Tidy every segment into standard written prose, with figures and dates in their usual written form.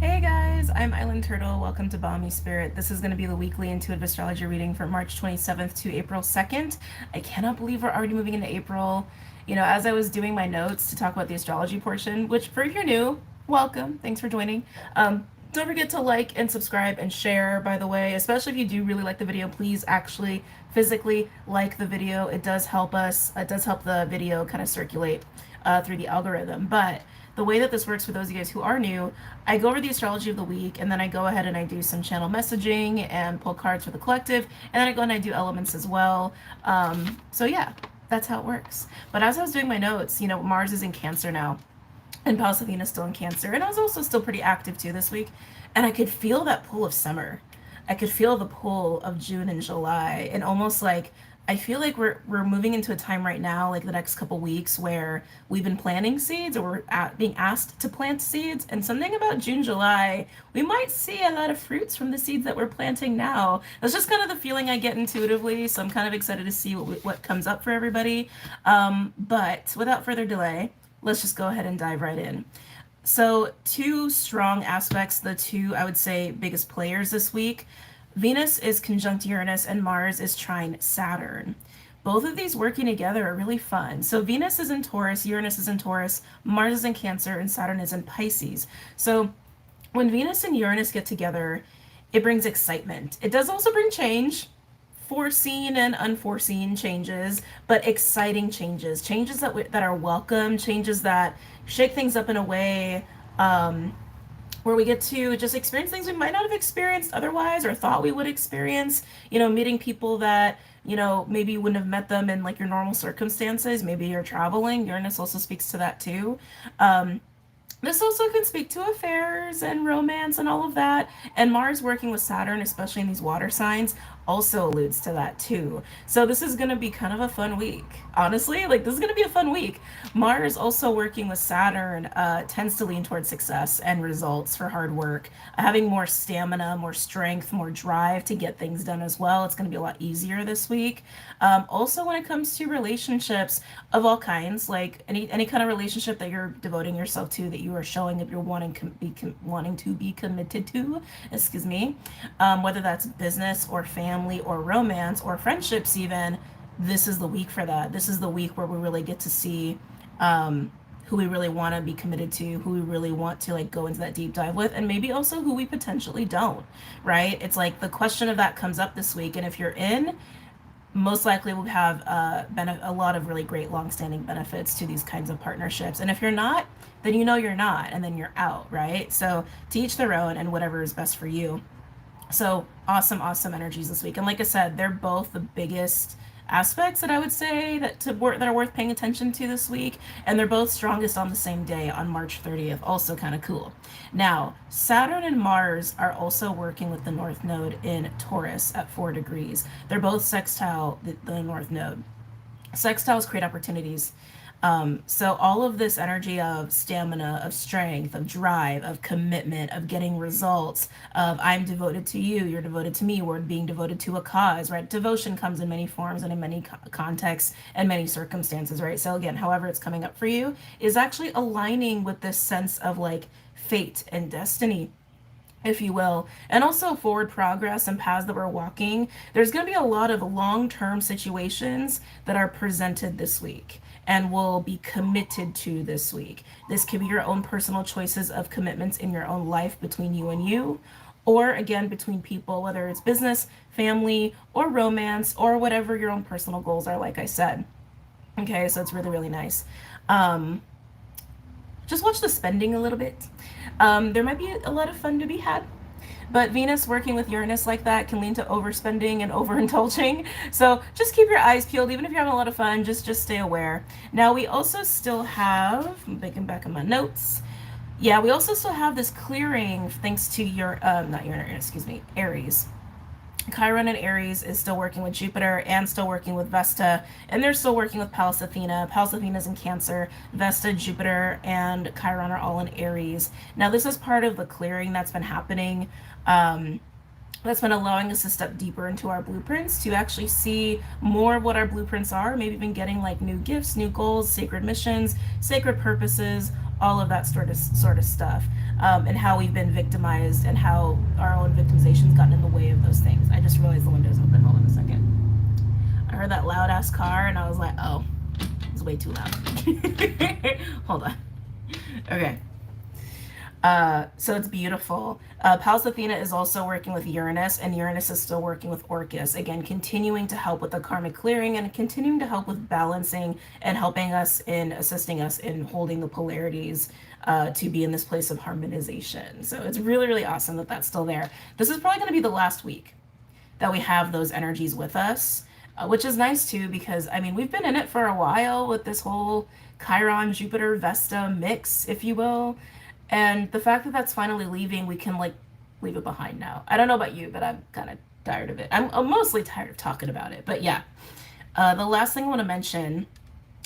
Hey guys, I'm Island Turtle. Welcome to BOMISpirit. This is going to be the weekly intuitive astrology reading from March 27th to April 2nd. I cannot believe we're already moving into April. As I was doing my notes to talk about the astrology portion, which for if you're new, welcome. Thanks for joining. Don't forget to like and subscribe and share, by the way, especially if you do really like the video, please actually physically like the video. It does help us. It does help the video kind of circulate through the algorithm. But the way that this works for those of you guys who are new, I go over the astrology of the week and then I go ahead and I do some channel messaging and pull cards for the collective, and then I go and I do elements as well. So yeah, that's how it works. But as I was doing my notes, Mars is in Cancer now, and Pasifina is still in Cancer, and I was also still pretty active too this week, and I could feel that pull of summer. I could feel the pull of June and July, and almost like I feel like we're moving into a time right now, like the next couple weeks, where we've been planting seeds, or being asked to plant seeds, and something about June, July, we might see a lot of fruits from the seeds that we're planting now. That's just kind of the feeling I get intuitively, so I'm kind of excited to see what comes up for everybody. But without further delay, let's just go ahead and dive right in. So, two strong aspects, the two, I would say, biggest players this week. Venus is conjunct Uranus and Mars is trine Saturn. Both of these working together are really fun. So Venus is in Taurus, Uranus is in Taurus, Mars is in Cancer, and Saturn is in Pisces. So when Venus and Uranus get together, it brings excitement. It does also bring change, foreseen and unforeseen changes, but exciting changes, changes that are welcome, changes that shake things up in a way where we get to just experience things we might not have experienced otherwise or thought we would experience, meeting people that, maybe you wouldn't have met them in like your normal circumstances. Maybe you're traveling. Uranus also speaks to that too. This also can speak to affairs and romance and all of that. And Mars working with Saturn, especially in these water signs, also alludes to that too. So this is going to be kind of a fun week. Honestly, like this is going to be a fun week. Mars also working with Saturn tends to lean towards success and results for hard work, having more stamina, more strength, more drive to get things done as well. It's going to be a lot easier this week. Also, when it comes to relationships of all kinds, like any kind of relationship that you're devoting yourself to, that you are showing that you're wanting to be committed to, excuse me, whether that's business or family or romance or friendships even, this is the week for that. This is the week where we really get to see who we really want to be committed to, who we really want to like go into that deep dive with, and maybe also who we potentially don't, right? It's like the question of that comes up this week, and if you're in, most likely we'll have a lot of really great long-standing benefits to these kinds of partnerships. And if you're not, then you're not, and then you're out, right? So to each their own, and whatever is best for you. So awesome energies this week. And like I said, they're both the biggest aspects that I would say that are worth paying attention to this week, and they're both strongest on the same day, on March 30th. Also kind of cool. Now, Saturn and Mars are also working with the North Node in Taurus at 4 degrees. They're both sextile the North Node. Sextiles create opportunities. So all of this energy of stamina, of strength, of drive, of commitment, of getting results, of I'm devoted to you, you're devoted to me, we're being devoted to a cause, right? Devotion comes in many forms and in many contexts and many circumstances, right? So again, however it's coming up for you is actually aligning with this sense of like fate and destiny, if you will, and also forward progress and paths that we're walking. There's going to be a lot of long-term situations that are presented this week and will be committed to this week. This could be your own personal choices of commitments in your own life between you and you, or again, between people, whether it's business, family, or romance, or whatever your own personal goals are, like I said. Okay, so it's really nice. Just watch the spending a little bit. There might be a lot of fun to be had. But Venus working with Uranus like that can lean to overspending and overindulging. So just keep your eyes peeled. Even if you're having a lot of fun, just stay aware. Now we also still have, I'm looking back on my notes. Yeah, we also still have this clearing thanks to Aries. Chiron and Aries is still working with Jupiter and still working with Vesta, and they're still working with Pallas Athena. Pallas Athena's in Cancer, Vesta, Jupiter, and Chiron are all in Aries. Now, this is part of the clearing that's been happening. That's been allowing us to step deeper into our blueprints, to actually see more of what our blueprints are, maybe even getting like new gifts, new goals, sacred missions, sacred purposes, all of that sort of stuff, and how we've been victimized and how our own victimization's gotten in the way of those things. I just realized the window's open. Hold on a second. I heard that loud ass car and I was like, oh, it's way too loud. Hold on. Okay. So it's beautiful. Pallas Athena is also working with Uranus, and Uranus is still working with Orcus. Again, continuing to help with the karmic clearing and continuing to help with balancing and helping us in assisting us in holding the polarities to be in this place of harmonization. So it's really, really awesome that that's still there. This is probably going to be the last week that we have those energies with us, which is nice too, because I mean, we've been in it for a while with this whole Chiron, Jupiter, Vesta mix, if you will. And the fact that that's finally leaving, we can like leave it behind now. I don't know about you, but I'm kind of tired of it. I'm mostly tired of talking about it. But yeah, the last thing I want to mention,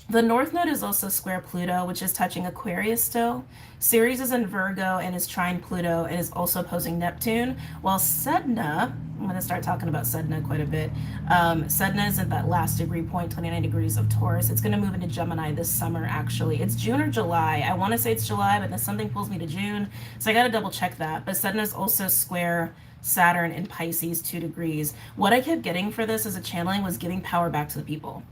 the North Node is also square Pluto, which is touching Aquarius still. Ceres is in Virgo and is trine Pluto and is also opposing Neptune, while Sedna, I'm going to start talking about Sedna quite a bit. Sedna is at that last degree point, 29 degrees of Taurus. It's going to move into Gemini this summer, actually. It's June or July. I want to say it's July, but then something pulls me to June, so I got to double check that. But Sedna is also square Saturn in Pisces, 2 degrees. What I kept getting for this as a channeling was giving power back to the people.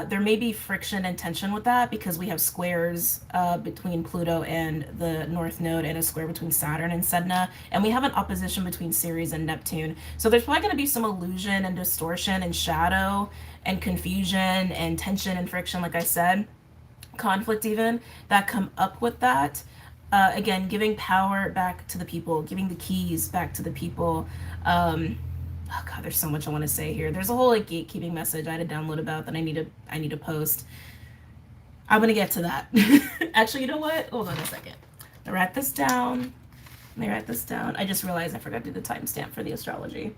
There may be friction and tension with that because we have squares between Pluto and the North Node and a square between Saturn and Sedna, and we have an opposition between Ceres and Neptune. So there's probably going to be some illusion and distortion and shadow and confusion and tension and friction, like I said, conflict even, that come up with that. Again, giving power back to the people, giving the keys back to the people. Oh God, there's so much I want to say here. There's a whole like gatekeeping message I had to download about that I need to post. I'm gonna get to that. Actually, you know what? Hold on a second. Let me write this down. I just realized I forgot to do the timestamp for the astrology.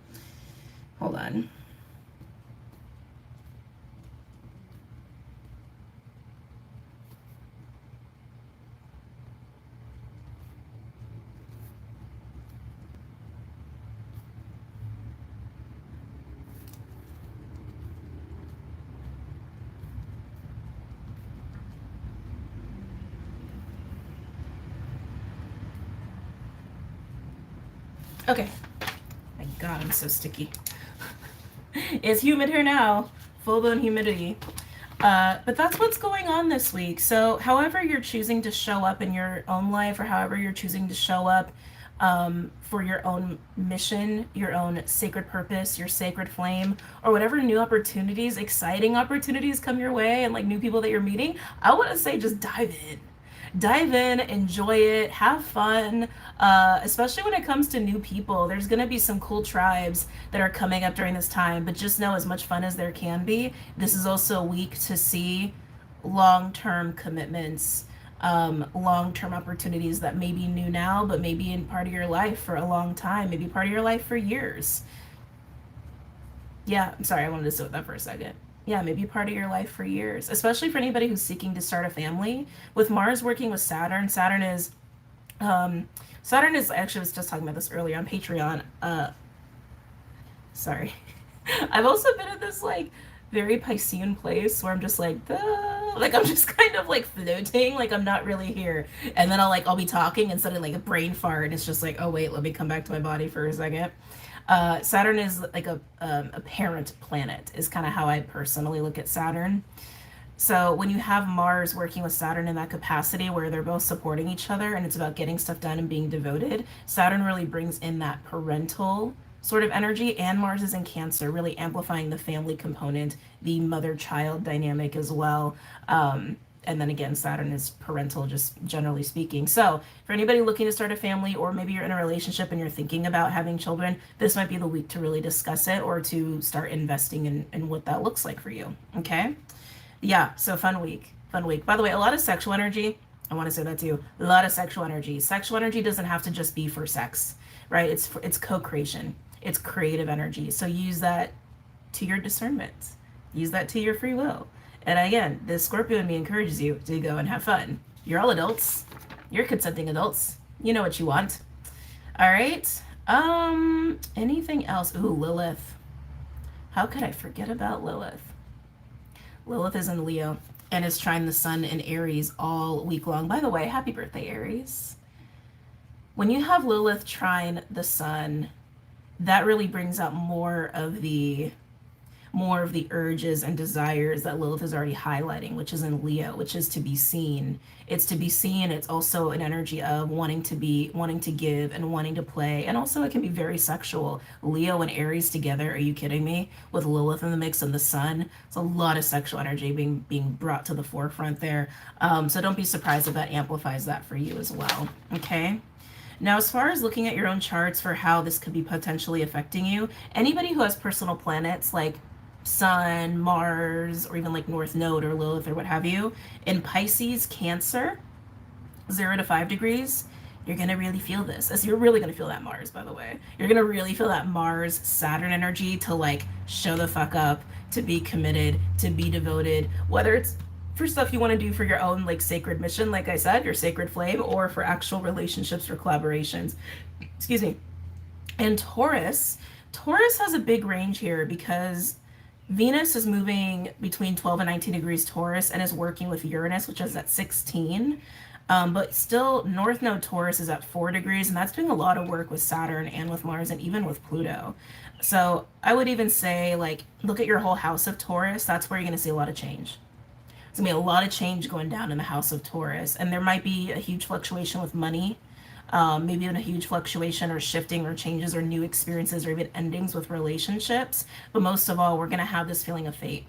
Hold on. Okay. My God, I'm so sticky. It's humid here now. Full-blown humidity. But that's what's going on this week. So however you're choosing to show up in your own life, or however you're choosing to show up for your own mission, your own sacred purpose, your sacred flame, or whatever new opportunities, exciting opportunities come your way and like new people that you're meeting, I want to say just dive in. Dive in, enjoy it, have fun, especially when it comes to new people. There's going to be some cool tribes that are coming up during this time, but just know as much fun as there can be, this is also a week to see long-term commitments, long-term opportunities that may be new now, but maybe in part of your life for a long time, maybe part of your life for years. Yeah, I'm sorry, I wanted to sit with that for a second. Yeah, maybe part of your life for years, especially for anybody who's seeking to start a family. With Mars working with Saturn, Saturn is, actually I was just talking about this earlier on Patreon. Sorry. I've also been in this like very Piscean place where I'm just like, like I'm just kind of like floating, like I'm not really here. And then I'll be talking and suddenly like a brain fart and it's just like, oh wait, let me come back to my body for a second. Saturn is like a parent planet, is kind of how I personally look at Saturn. So when you have Mars working with Saturn in that capacity where they're both supporting each other and it's about getting stuff done and being devoted, Saturn really brings in that parental sort of energy, and Mars is in Cancer, really amplifying the family component, the mother-child dynamic as well. And then again, Saturn is parental, just generally speaking. So for anybody looking to start a family, or maybe you're in a relationship and you're thinking about having children, this might be the week to really discuss it or to start investing in what that looks like for you. Okay? Yeah, so fun week. Fun week. By the way, a lot of sexual energy. I want to say that too. A lot of sexual energy. Sexual energy doesn't have to just be for sex, right? It's co-creation. It's creative energy. So use that to your discernment. Use that to your free will. And again, the Scorpio in me encourages you to go and have fun. You're all adults. You're consenting adults. You know what you want. All right. Anything else? Ooh, Lilith. How could I forget about Lilith? Lilith is in Leo. and is trine the sun in Aries all week long. By the way, happy birthday, Aries. When you have Lilith trine the sun, that really brings out more of the urges and desires that Lilith is already highlighting, which is in Leo, which is to be seen. It's to be seen. It's also an energy of wanting to be, wanting to give, and wanting to play. And also, it can be very sexual. Leo and Aries together. Are you kidding me? With Lilith in the mix and the sun, it's a lot of sexual energy being brought to the forefront there. So don't be surprised if that amplifies that for you as well. Okay. Now, as far as looking at your own charts for how this could be potentially affecting you, anybody who has personal planets like Sun, Mars, or even like North Node or Lilith or what have you, in Pisces, Cancer, 0 to 5 degrees, you're going to really feel this. As you're really going to feel that Mars, by the way. You're going to really feel that Mars, Saturn energy to like show the fuck up, to be committed, to be devoted, whether it's for stuff you want to do for your own like sacred mission, like I said, your sacred flame, or for actual relationships or collaborations. Excuse me. And Taurus has a big range here because Venus is moving between 12 and 19 degrees Taurus and is working with Uranus, which is at 16. But still, North Node Taurus is at 4 degrees, and that's doing a lot of work with Saturn and with Mars and even with Pluto. So I would even say, like, look at your whole house of Taurus. That's where you're going to see a lot of change. There's going to be a lot of change going down in the house of Taurus, and there might be a huge fluctuation with money. Maybe even a huge fluctuation or shifting or changes or new experiences or even endings with relationships. But most of all, we're going to have this feeling of fate.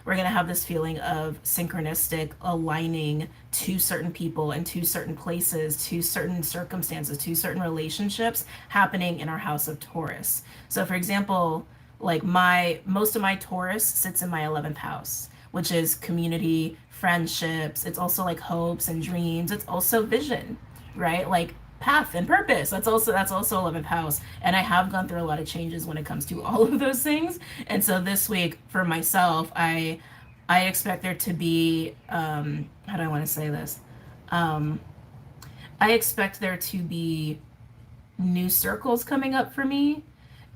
We're going to have this feeling of synchronistic aligning to certain people and to certain places, to certain circumstances, to certain relationships happening in our house of Taurus. So for example, like most of my Taurus sits in my 11th house, which is community, friendships. It's also like hopes and dreams. It's also vision, right? Like path and purpose. That's also 11th house. And I have gone through a lot of changes when it comes to all of those things. And so this week for myself, I expect there to be how do I want to say this? I expect there to be new circles coming up for me,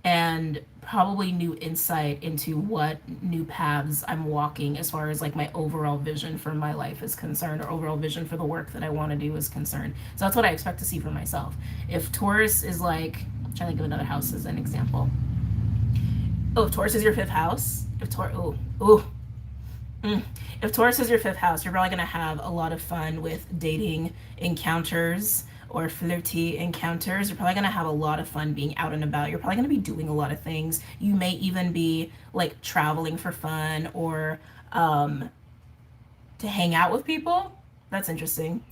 and probably new insight into what new paths I'm walking as far as like my overall vision for my life is concerned, or overall vision for the work that I want to do is concerned. So that's what I expect to see for myself. If Taurus is like, I'm trying to think of another house as an example. Oh, if Taurus is your 5th house, if Taurus is your 5th house, you're probably going to have a lot of fun with dating encounters or flirty encounters. You're probably going to have a lot of fun being out and about. You're probably going to be doing a lot of things. You may even be like traveling for fun or to hang out with people. That's interesting.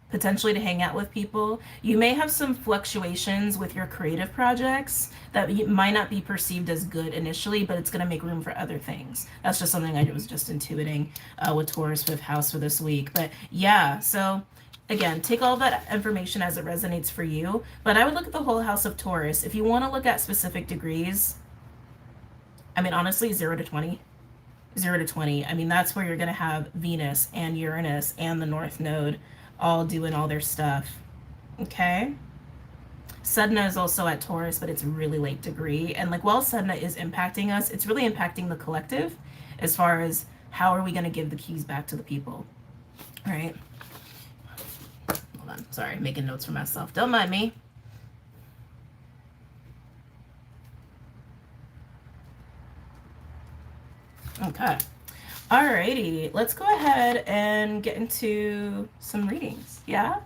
Potentially to hang out with people. You may have some fluctuations with your creative projects that might not be perceived as good initially, but it's going to make room for other things. That's just something I was just intuiting with Taurus 5th house for this week. But yeah, so again, take all that information as it resonates for you. But I would look at the whole house of Taurus. If you want to look at specific degrees, I mean, honestly, 0 to 20. 0 to 20. I mean, that's where you're going to have Venus and Uranus and the North Node all doing all their stuff. Okay? Sedna is also at Taurus, but it's a really late degree. And like, while Sedna is impacting us, it's really impacting the collective as far as how are we going to give the keys back to the people. All right? Hold on. Sorry, making notes for myself. Don't mind me. Okay. Alrighty, let's go ahead and get into some readings, yeah?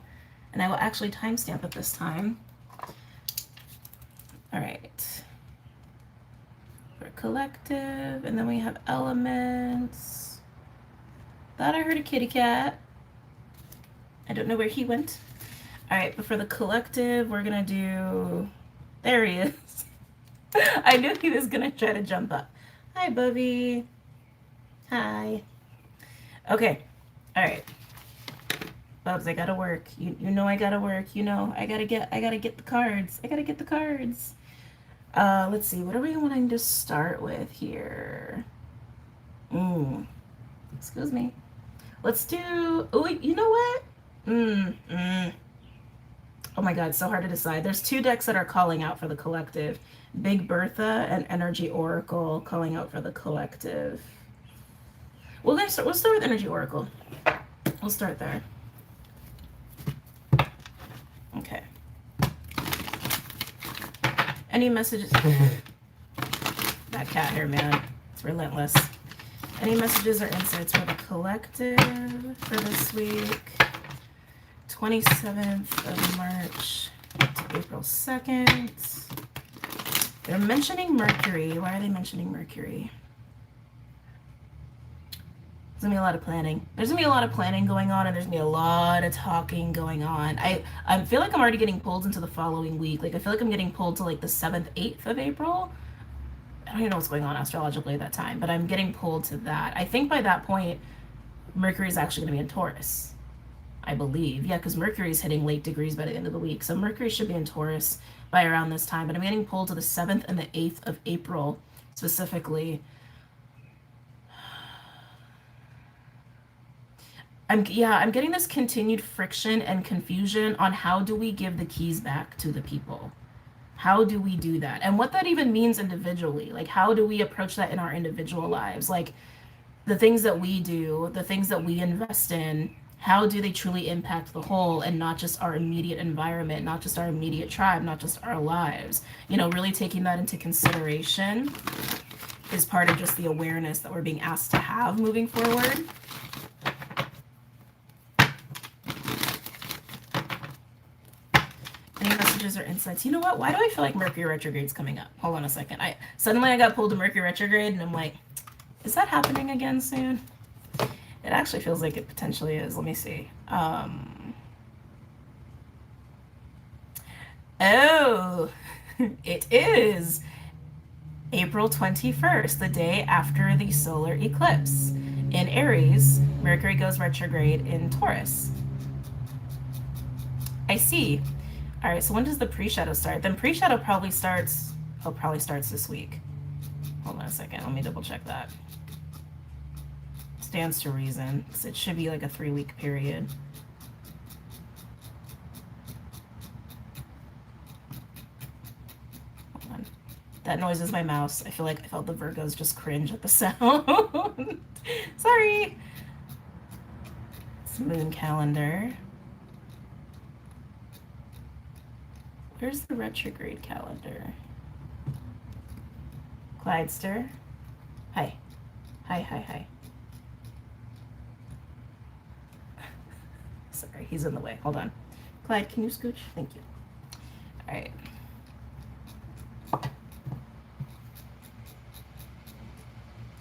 And I will actually timestamp it this time. All right. For collective, and then we have elements. Thought I heard a kitty cat. I don't know where he went. All right, but for the collective, we're gonna do, there he is. I knew he was gonna try to jump up. Hi, Bubby. Hi. Okay. All right. Bubs, I gotta work. You know I gotta work. You know I gotta get the cards. I gotta get the cards. Let's see. What are we wanting to start with here? Excuse me. Let's do. Oh, you know what? Oh my God, so hard to decide. There's 2 decks that are calling out for the collective. Big Bertha and Energy Oracle calling out for the collective. We'll start with Energy Oracle. We'll start there. Okay. Any messages? That cat hair, man. It's relentless. Any messages or insights for the collective for this week? 27th of March to April 2nd. They're mentioning Mercury. Why are they mentioning Mercury? There's gonna be a lot of planning. There's gonna be a lot of planning going on, and there's gonna be a lot of talking going on. I feel like I'm already getting pulled into the following week. Like, I feel like I'm getting pulled to like the 7th, 8th of April. I don't even know what's going on astrologically at that time, but I'm getting pulled to that. I think by that point, Mercury is actually gonna be in Taurus, I believe. Yeah, because Mercury is hitting late degrees by the end of the week. So Mercury should be in Taurus by around this time, but I'm getting pulled to the 7th and the 8th of April specifically. I'm getting this continued friction and confusion on how do we give the keys back to the people? How do we do that? And what that even means individually. Like, how do we approach that in our individual lives? Like, the things that we do, the things that we invest in, how do they truly impact the whole and not just our immediate environment, not just our immediate tribe, not just our lives? You know, really taking that into consideration is part of just the awareness that we're being asked to have moving forward. Any messages or insights? You know what? Why do I feel like Mercury retrograde's coming up? Hold on a second. Suddenly I got pulled to Mercury retrograde, and I'm like, is that happening again soon? It actually feels like it potentially is. Let me see. Oh, it is April 21st, the day after the solar eclipse. In Aries, Mercury goes retrograde in Taurus. I see. All right, so when does the pre-shadow start? Then pre-shadow probably starts this week. Hold on a second, let me double check that. Stands to reason. So it should be like a 3-week period. Hold on. That noise is my mouse. I felt the Virgos just cringe at the sound. Sorry. It's moon calendar. Where's the retrograde calendar? Clydester. Hi. Hi. Sorry, he's in the way. Hold on. Clyde, can you scooch? Thank you. All right.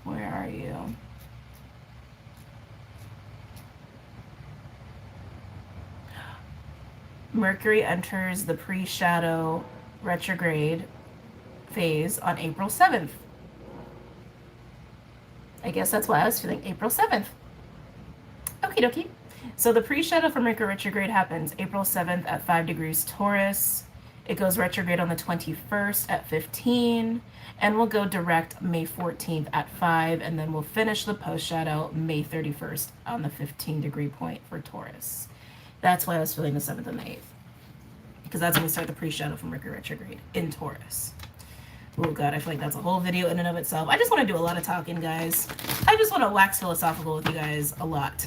Where are you? Mercury enters the pre-shadow retrograde phase on April 7th. I guess that's why I was feeling April 7th. Okie dokie. So the pre-shadow for Mercury retrograde happens April 7th at 5 degrees Taurus. It goes retrograde on the 21st at 15, and we'll go direct May 14th at 5, and then we'll finish the post-shadow May 31st on the 15-degree point for Taurus. That's why I was feeling the 7th and the 8th, because that's when we start the pre-shadow for Mercury retrograde in Taurus. Oh God, I feel like that's a whole video in and of itself. I just want to do a lot of talking, guys. I just want to wax philosophical with you guys a lot.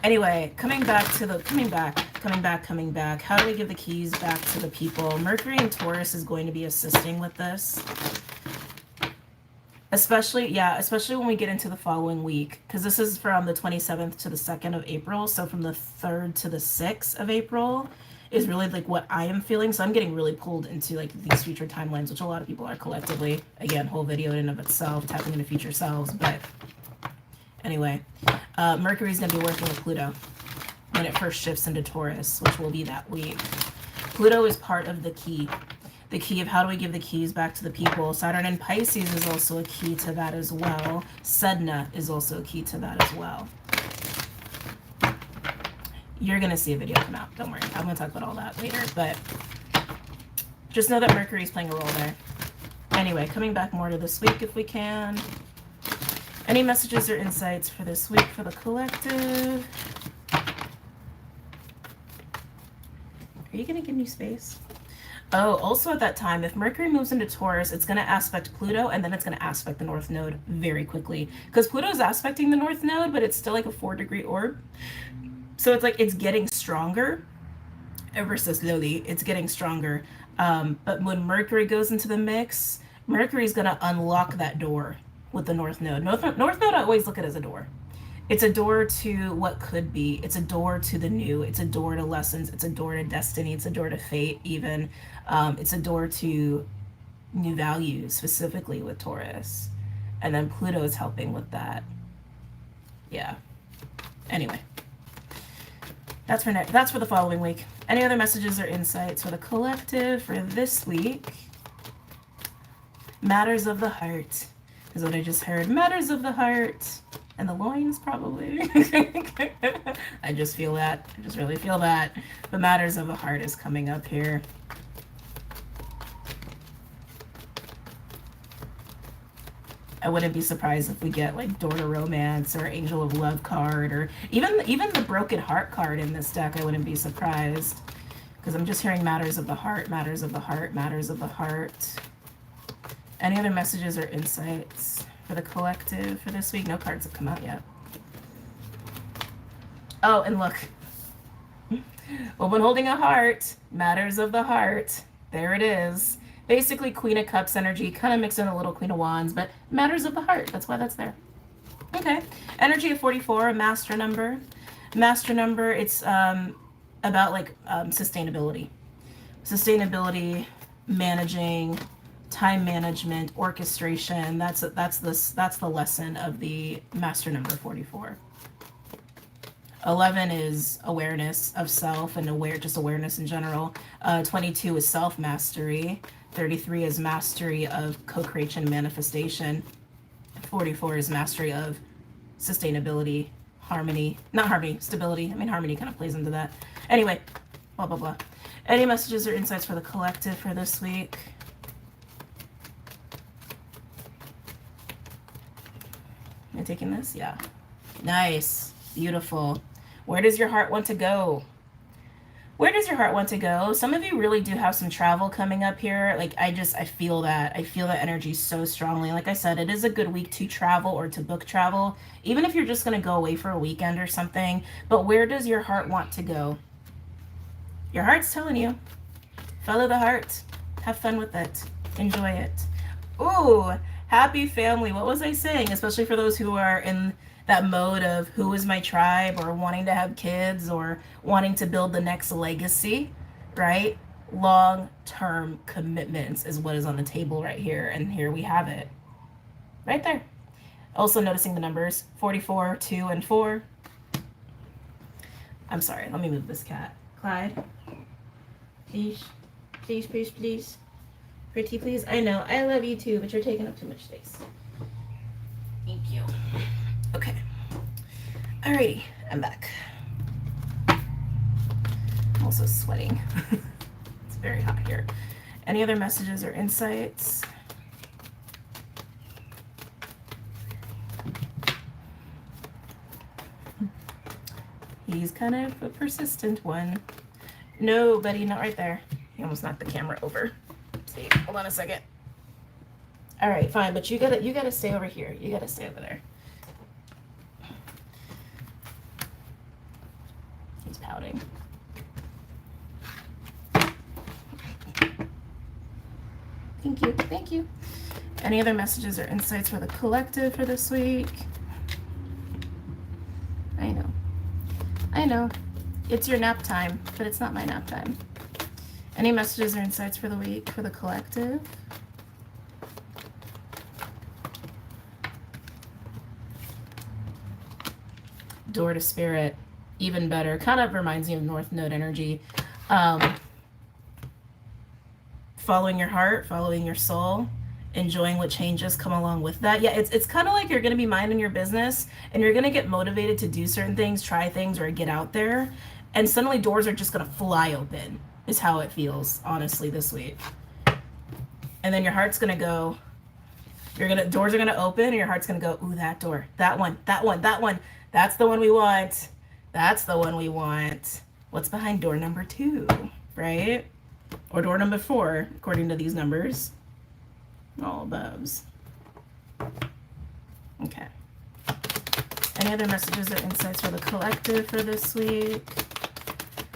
Anyway, coming back. How do we give the keys back to the people? Mercury in Taurus is going to be assisting with this. Especially when we get into the following week, because this is from the 27th to the 2nd of April. So from the 3rd to the 6th of April is really like what I am feeling. So I'm getting really pulled into like these future timelines, which a lot of people are collectively. Again, whole video in and of itself, tapping into future selves. But anyway, Mercury is going to be working with Pluto when it first shifts into Taurus, which will be that week. Pluto is part of the key of how do we give the keys back to the people. Saturn in Pisces is also a key to that as well. Sedna is also a key to that as well. You're going to see a video come out. Don't worry. I'm going to talk about all that later. But just know that Mercury is playing a role there. Anyway, coming back more to this week if we can. Any messages or insights for this week for the collective? Are you going to give me space? Oh, also at that time, if Mercury moves into Taurus, it's going to aspect Pluto, and then it's going to aspect the North Node very quickly. Because Pluto's aspecting the North Node, but it's still like a 4-degree orb. So it's like it's getting stronger ever so slowly. It's getting stronger. But when Mercury goes into the mix, Mercury's going to unlock that door with the North Node. North Node, I always look at it as a door. It's a door to what could be. It's a door to the new. It's a door to lessons. It's a door to destiny. It's a door to fate, even. It's a door to new values, specifically with Taurus. And then Pluto is helping with that. Yeah. Anyway, that's for the following week. Any other messages or insights for the collective for this week? Matters of the heart is what I just heard. Matters of the heart. And the loins, probably. I just feel that. I just really feel that. But matters of the heart is coming up here. I wouldn't be surprised if we get like Door to Romance or Angel of Love card, or even the Broken Heart card in this deck. I wouldn't be surprised, because I'm just hearing matters of the heart, matters of the heart, matters of the heart. Any other messages or insights for the collective for this week? No cards have come out yet. Oh, and look. Well, when holding a heart, matters of the heart. There it is. Basically, Queen of Cups energy, kind of mixed in a little Queen of Wands, but matters of the heart. That's why that's there. Okay. Energy of 44, a master number. Master number, it's about like sustainability. Sustainability, managing, time management, orchestration. That's the lesson of the master number 44. 11 is awareness of self and just awareness in general. 22 is self-mastery. 33 is mastery of co-creation and manifestation. 44 is mastery of sustainability, harmony. Not harmony, stability. I mean, harmony kind of plays into that. Anyway, blah, blah, blah. Any messages or insights for the collective for this week? Am I taking this? Yeah. Nice. Beautiful. Where does your heart want to go? Where does your heart want to go? Some of you really do have some travel coming up here. Like, I feel that. I feel that energy so strongly. Like I said, it is a good week to travel or to book travel, even if you're just going to go away for a weekend or something. But where does your heart want to go? Your heart's telling you. Follow the heart. Have fun with it. Enjoy it. Ooh, happy family. What was I saying? Especially for those who are in that mode of who is my tribe, or wanting to have kids, or wanting to build the next legacy, right? Long-term commitments is what is on the table right here. And here we have it. Right there. Also noticing the numbers 44, 2, and 4. I'm sorry. Let me move this cat. Clyde. Please. Please, please, please. Pretty, please. I know. I love you too, but you're taking up too much space. Thank you. Okay. Alrighty. I'm back. I'm also sweating. It's very hot here. Any other messages or insights? He's kind of a persistent one. No, buddy, not right there. He almost knocked the camera over. See, hold on a second. All right, fine, but you gotta stay over here. You gotta stay over there. He's pouting. Thank you, thank you. Any other messages or insights for the collective for this week? I know. It's your nap time, but it's not my nap time. Any messages or insights for the week for the collective? Door to Spirit, even better. Kind of reminds me of North Node energy. Following your heart, following your soul, enjoying what changes come along with that. Yeah, it's kind of like you're going to be minding your business and you're going to get motivated to do certain things, try things, or get out there. And suddenly doors are just going to fly open, is how it feels, honestly, this week. And then your heart's going to go, doors are going to open and your heart's going to go, ooh, that door, that one, that one, that one. That's the one we want. That's the one we want. What's behind door number 2, right? or door number 4, according to these numbers. All above. Okay. Any other messages or insights for the collective for this week?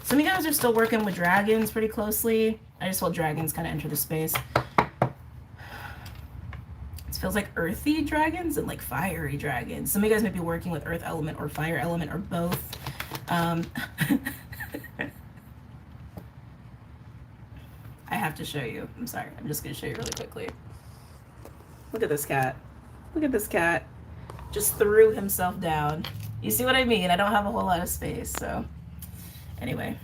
Some of you guys are still working with dragons pretty closely. I just felt dragons kind of enter the space. It feels like earthy dragons and like fiery dragons. Some of you guys might be working with earth element or fire element or both. I have to show you. I'm sorry. I'm just going to show you really quickly. Look at this cat. Look at this cat. Just threw himself down. You see what I mean? I don't have a whole lot of space, so anyway.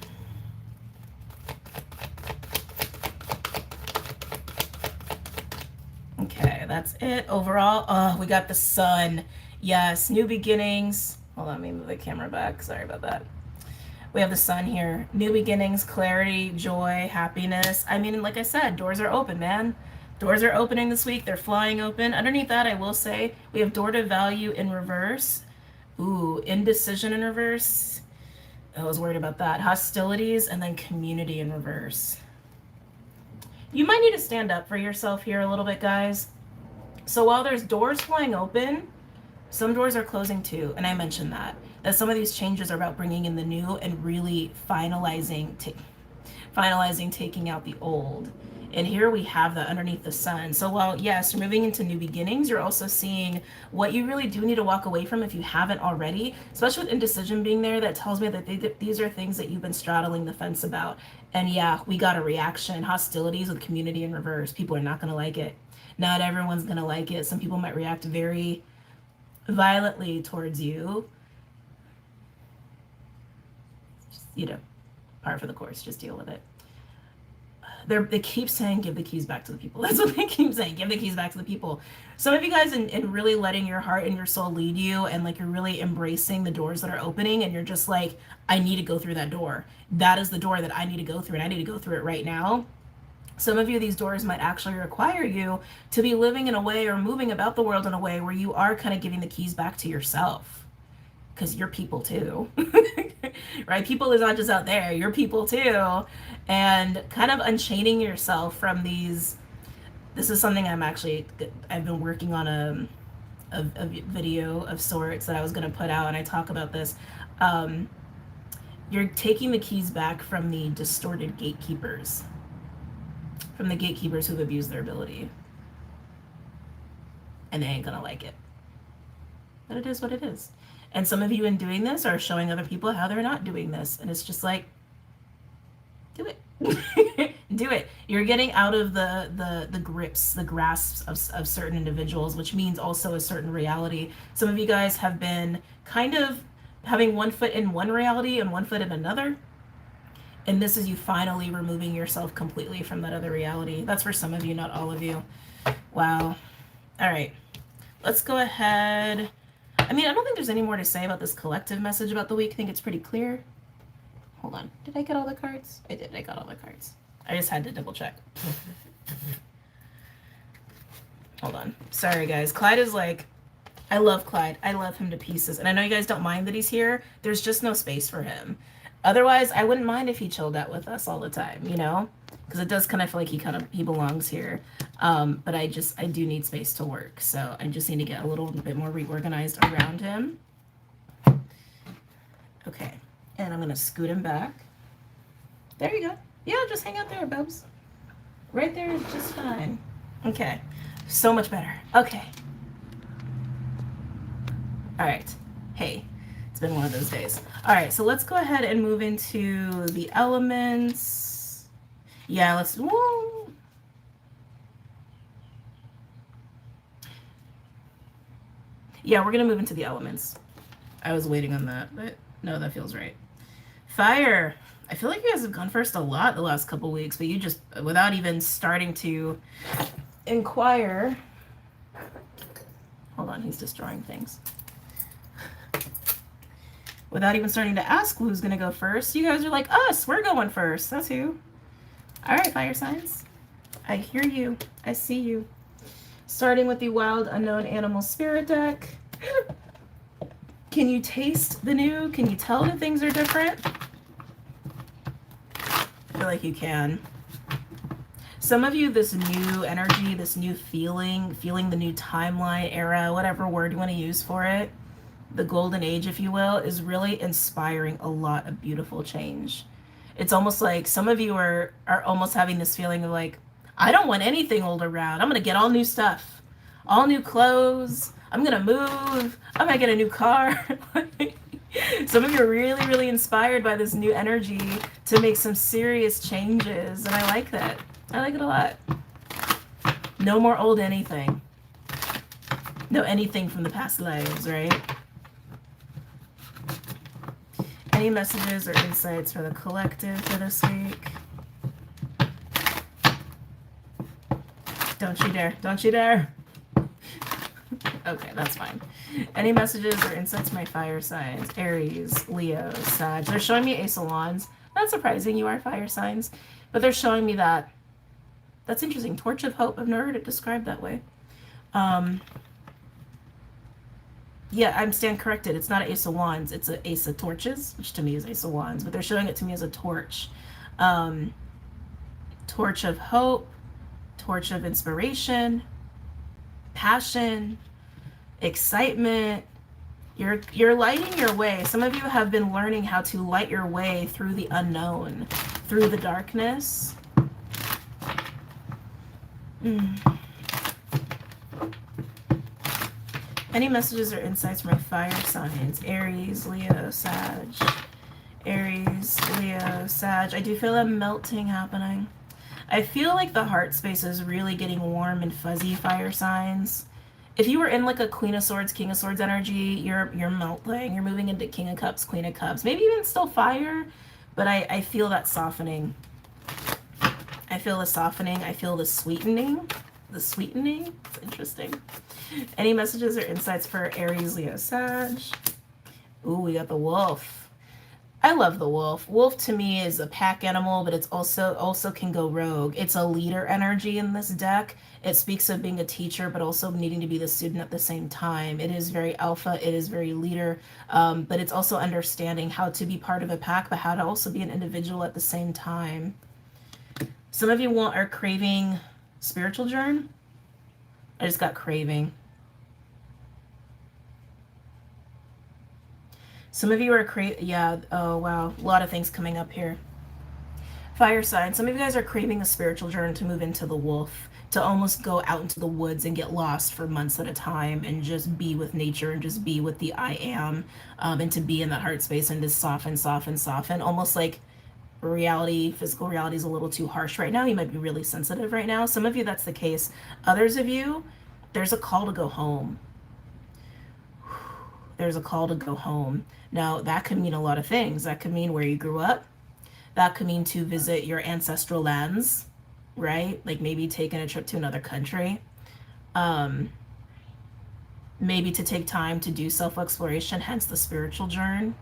Okay, that's it. Overall, oh, we got the sun. Yes, new beginnings. Hold on, let me move the camera back. Sorry about that. We have the sun here. New beginnings, clarity, joy, happiness. I mean, like I said, doors are open, man. Doors are opening this week. They're flying open. Underneath that, I will say, we have door to value in reverse. Ooh, indecision in reverse. I was worried about that. Hostilities, and then community in reverse. You might need to stand up for yourself here a little bit, guys. So while there's doors flying open, some doors are closing too. And I mentioned that some of these changes are about bringing in the new and really finalizing, taking out the old. And here we have that underneath the sun. So while, yes, you're moving into new beginnings, you're also seeing what you really do need to walk away from if you haven't already, especially with indecision being there. That tells me that these are things that you've been straddling the fence about. And yeah, we got a reaction. Hostilities with community in reverse. People are not going to like it. Not everyone's going to like it. Some people might react very violently towards you. Just, you know, par for the course. Just deal with it. They keep saying, give the keys back to the people. That's what they keep saying, give the keys back to the people. Some of you guys in really letting your heart and your soul lead you, and like you're really embracing the doors that are opening, and you're just like, I need to go through that door. That is the door that I need to go through, and I need to go through it right now. Some of you, these doors might actually require you to be living in a way or moving about the world in a way where you are kind of giving the keys back to yourself. Because you're people too. Right? People is not just out there, you're people too. And kind of unchaining yourself from these. This is something I've been working on a video of sorts that I was going to put out, and I talk about this. You're taking the keys back from the distorted gatekeepers, from the gatekeepers who've abused their ability. And they ain't gonna like it. But it is what it is. And some of you in doing this are showing other people how they're not doing this. And it's just like, do it. Do it. You're getting out of the grips, the grasps of certain individuals, which means also a certain reality. Some of you guys have been kind of having one foot in one reality and one foot in another. And this is you finally removing yourself completely from that other reality. That's for some of you, not all of you. Wow. All right. Let's go ahead. I mean, I don't think there's any more to say about this collective message about the week. I think it's pretty clear. Hold on. Did I get all the cards? I did. I got all the cards. I just had to double check. Hold on. Sorry, guys. Clyde is like, I love Clyde. I love him to pieces. And I know you guys don't mind that he's here. There's just no space for him. Otherwise, I wouldn't mind if he chilled out with us all the time, you know? Because it does kind of feel like he belongs here. But I do need space to work. So I just need to get a little bit more reorganized around him. Okay. And I'm going to scoot him back. There you go. Yeah, just hang out there, Bubs. Right there is just fine. Okay. So much better. Okay. All right. Hey, it's been one of those days. All right, so let's go ahead and move into the elements. Yeah, let's... Whoa. Yeah, we're going to move into the elements. I was waiting on that, but no, that feels right. Fire. I feel like you guys have gone first a lot the last couple weeks, but you just, without even starting to inquire. Hold on, he's destroying things. Without even starting to ask who's going to go first, you guys are like, us, we're going first. That's who. All right, fire signs. I hear you. I see you. Starting with the Wild Unknown Animal Spirit deck. Can you taste the new? Can you tell that things are different? I feel like you can. some of you, this new energy, this new feeling the new timeline, era, whatever word you want to use for it, the golden age, if you will, is really inspiring a lot of beautiful change. It's almost like some of you are almost having this feeling of like, I don't want anything old around. I'm gonna get all new stuff, all new clothes. I'm gonna move. I'm gonna get a new car. Some of you are really, really inspired by this new energy to make some serious changes, and I like that. I like it a lot. No more old anything. No anything from the past lives, right? Any messages or insights for the collective for this week? Don't you dare. Don't you dare. Okay, that's fine. Any messages or insights for my fire signs? Aries, Leo, Sag. They're showing me Ace of Wands. Not surprising, you are fire signs. But they're showing me that. That's interesting. Torch of Hope. I've never heard it described that way. Yeah, I'm stand corrected. It's not an Ace of Wands. It's an Ace of Torches, which to me is Ace of Wands. But they're showing it to me as a torch. Torch of Hope. Torch of Inspiration. Passion. Excitement. You're lighting your way. Some of you have been learning how to light your way through the unknown, through the darkness. Any messages or insights from my fire signs? Aries, Leo, Sag. Aries, Leo, Sag. I do feel a melting happening. I feel like the heart space is really getting warm and fuzzy, fire signs. If you were in like a Queen of Swords, King of Swords energy, you're melting. You're moving into King of Cups, Queen of Cups. Maybe even still fire, but I feel that softening. I feel the softening. I feel the sweetening. The sweetening. It's interesting. Any messages or insights for Aries, Leo, Sag? Ooh, we got the wolf. I love the wolf. Wolf to me is a pack animal, but it's also can go rogue. It's a leader energy in this deck. It speaks of being a teacher, but also needing to be the student at the same time. It is very alpha. It is very leader, but it's also understanding how to be part of a pack, but how to also be an individual at the same time. Some of you are craving spiritual journey. I just got craving. Some of you are oh wow, a lot of things coming up here. Fire sign. Some of you guys are craving a spiritual journey to move into the wolf, to almost go out into the woods and get lost for months at a time and just be with nature and just be with the I am, and to be in that heart space and to soften. Almost like reality, physical reality is a little too harsh right now. You might be really sensitive right now. Some of you, that's the case. Others of you, there's a call to go home. There's a call to go home. Now, that could mean a lot of things. That could mean where you grew up. That could mean to visit your ancestral lands, right? Like maybe taking a trip to another country. Maybe to take time to do self-exploration, hence the spiritual journey.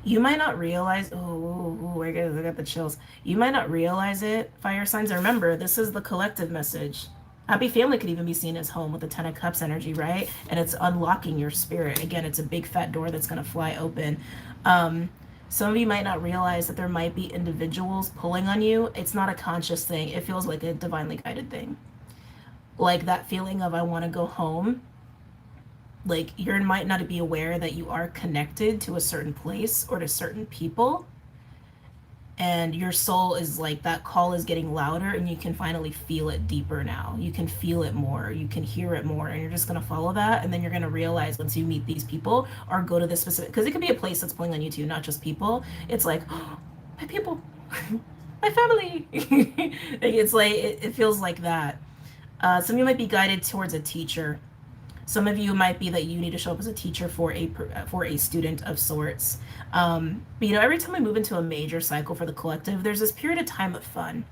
You might not realize, I got the chills. You might not realize it, fire signs. And remember, this is the collective message. Happy family could even be seen as home with the 10 of Cups energy, right? And it's unlocking your spirit. Again, it's a big fat door that's going to fly open. Some of you might not realize that there might be individuals pulling on you. It's not a conscious thing. It feels like a divinely guided thing. Like that feeling of I want to go home. Like you might not be aware that you are connected to a certain place or to certain people. And your soul is like, that call is getting louder and you can finally feel it deeper now. You can feel it more. You can hear it more. And you're just going to follow that. And then you're going to realize once you meet these people or go to this specific, because it could be a place that's pulling on you too, not just people. It's like, oh, my people, my family. It's like, it feels like that. Some of you might be guided towards a teacher. Some of you might be that you need to show up as a teacher for a student of sorts. But you know, every time we move into a major cycle for the collective, there's this period of time of fun.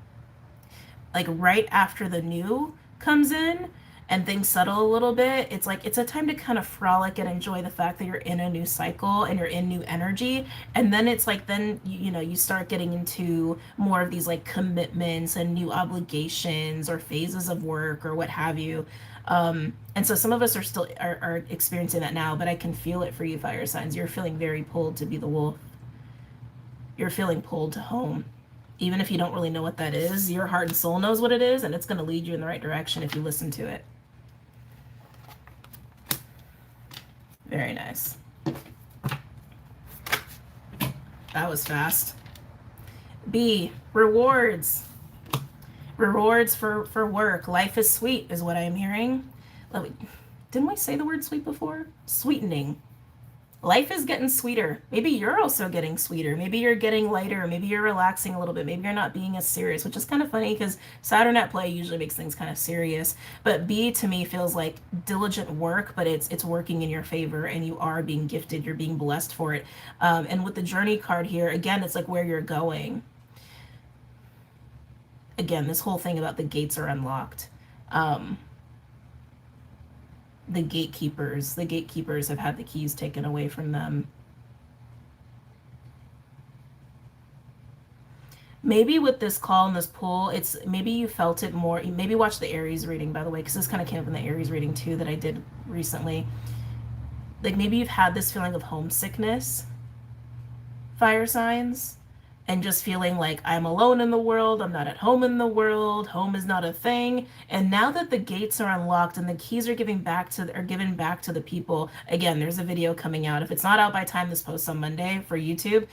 Like right after the new comes in and things settle a little bit, it's like it's a time to kind of frolic and enjoy the fact that you're in a new cycle and you're in new energy. And then it's like, then you know, you start getting into more of these like commitments and new obligations or phases of work or what have you. And so some of us are still are experiencing that now, but I can feel it for you, fire signs. You're feeling very pulled to be the wolf. You're feeling pulled to home. Even if you don't really know what that is, your heart and soul knows what it is, and it's going to lead you in the right direction if you listen to it. Very nice. That was fast. B, rewards. Rewards for work. Life is sweet is what I am hearing. Didn't we say the word sweet before? Sweetening. Life is getting sweeter. Maybe you're also getting sweeter. Maybe you're getting lighter. Maybe you're relaxing a little bit. Maybe you're not being as serious, which is kind of funny because Saturn at play usually makes things kind of serious. But B to me feels like diligent work, but it's working in your favor, and you are being gifted. You're being blessed for it. And with the journey card here, again, it's like where you're going. Again, this whole thing about the gates are unlocked. The gatekeepers have had the keys taken away from them. Maybe with this call and this pull, it's maybe you felt it more. Maybe watch the Aries reading, by the way, because this kind of came up in the Aries reading too that I did recently. Like maybe you've had this feeling of homesickness, fire signs, and just feeling like I'm alone in the world, I'm not at home in the world, home is not a thing. And now that the gates are unlocked and the keys are given back to the people, again, there's a video coming out. If it's not out by time this posts on Monday for YouTube,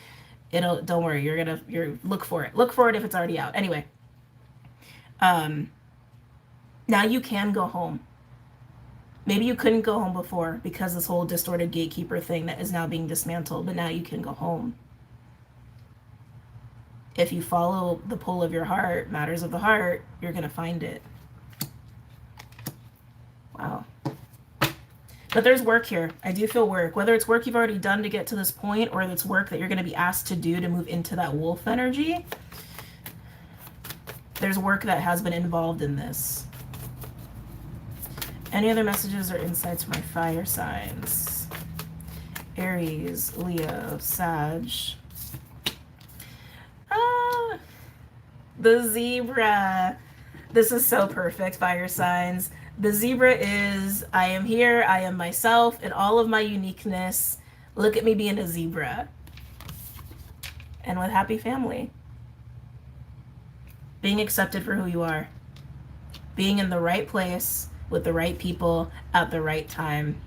don't worry, you're look for it. Look for it if it's already out. Anyway, now you can go home. Maybe you couldn't go home before because this whole distorted gatekeeper thing that is now being dismantled, but now you can go home. If you follow the pull of your heart, matters of the heart, you're going to find it. Wow. But there's work here. I do feel work. Whether it's work you've already done to get to this point, or it's work that you're going to be asked to do to move into that wolf energy, there's work that has been involved in this. Any other messages or insights for my fire signs? Aries, Leo, Sag. The zebra. This is so perfect, fire signs. The zebra is, I am here, I am myself, in all of my uniqueness. Look at me being a zebra. And with happy family. Being accepted for who you are. Being in the right place with the right people at the right time.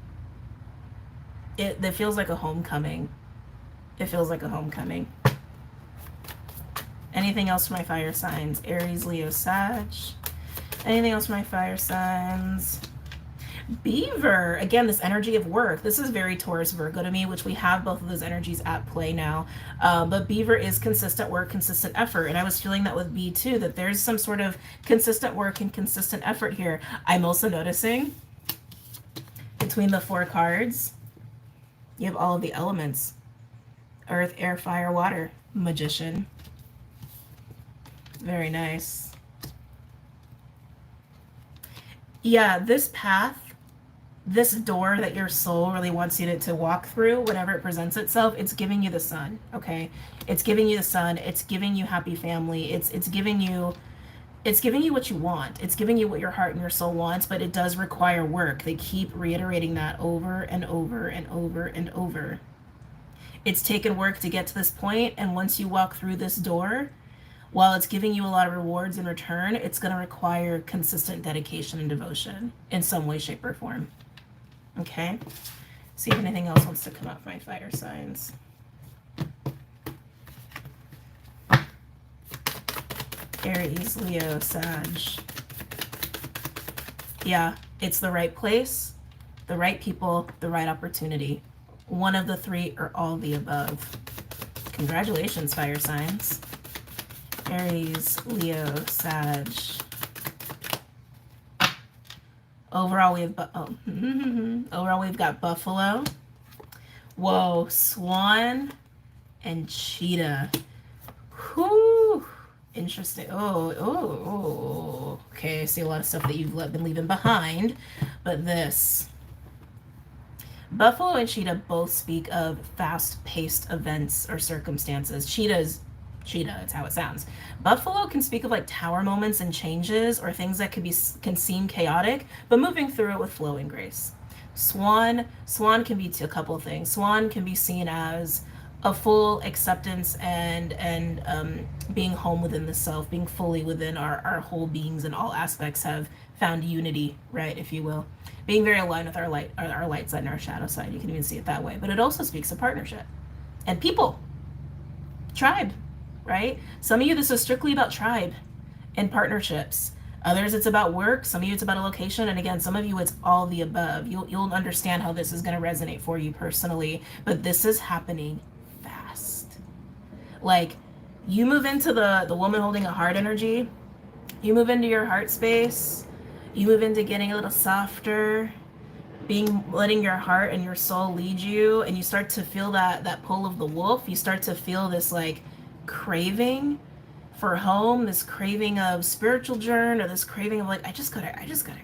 It feels like a homecoming. It feels like a homecoming. Anything else for my fire signs? Aries, Leo, Sag. Anything else for my fire signs? Beaver. Again, this energy of work. This is very Taurus Virgo to me, which we have both of those energies at play now. But Beaver is consistent work, consistent effort. And I was feeling that with B too, that there's some sort of consistent work and consistent effort here. I'm also noticing between the 4 cards, you have all of the elements. Earth, air, fire, water. Magician. Very nice. Yeah, this path, this door that your soul really wants you to walk through whenever it presents itself, it's giving you the sun, okay? It's giving you the sun. It's giving you happy family. It's giving you what you want. It's giving you what your heart and your soul wants, but it does require work. They keep reiterating that over and over and over and over. It's taken work to get to this point, and once you walk through this door, while it's giving you a lot of rewards in return, it's going to require consistent dedication and devotion in some way, shape, or form. Okay? See if anything else wants to come up for my fire signs. Aries, Leo, Sag. Yeah, it's the right place, the right people, the right opportunity. One of the 3 or all the above. Congratulations, fire signs. Aries, Leo, Sag. Overall, we've got Buffalo. Whoa, Swan and Cheetah. Whoo, interesting. Oh. Okay, I see a lot of stuff that you've been leaving behind, but this. Buffalo and Cheetah both speak of fast-paced events or circumstances. Cheetah, it's how it sounds. Buffalo can speak of like tower moments and changes or things that can seem chaotic, but moving through it with flow and grace. Swan can be a couple of things. Swan can be seen as a full acceptance and being home within the self, being fully within our whole beings in all aspects, have found unity, right, if you will. Being very aligned with our light side and our shadow side. You can even see it that way. But it also speaks of partnership and people, tribe, right? Some of you, this is strictly about tribe and partnerships. Others, it's about work. Some of you, it's about a location. And again, some of you, it's all the above. You'll understand how this is going to resonate for you personally. But this is happening fast. Like, you move into the woman holding a heart energy. You move into your heart space. You move into getting a little softer, letting your heart and your soul lead you, and you start to feel that pull of the wolf. You start to feel this like craving for home, this craving of spiritual journey, or this craving of like, I just gotta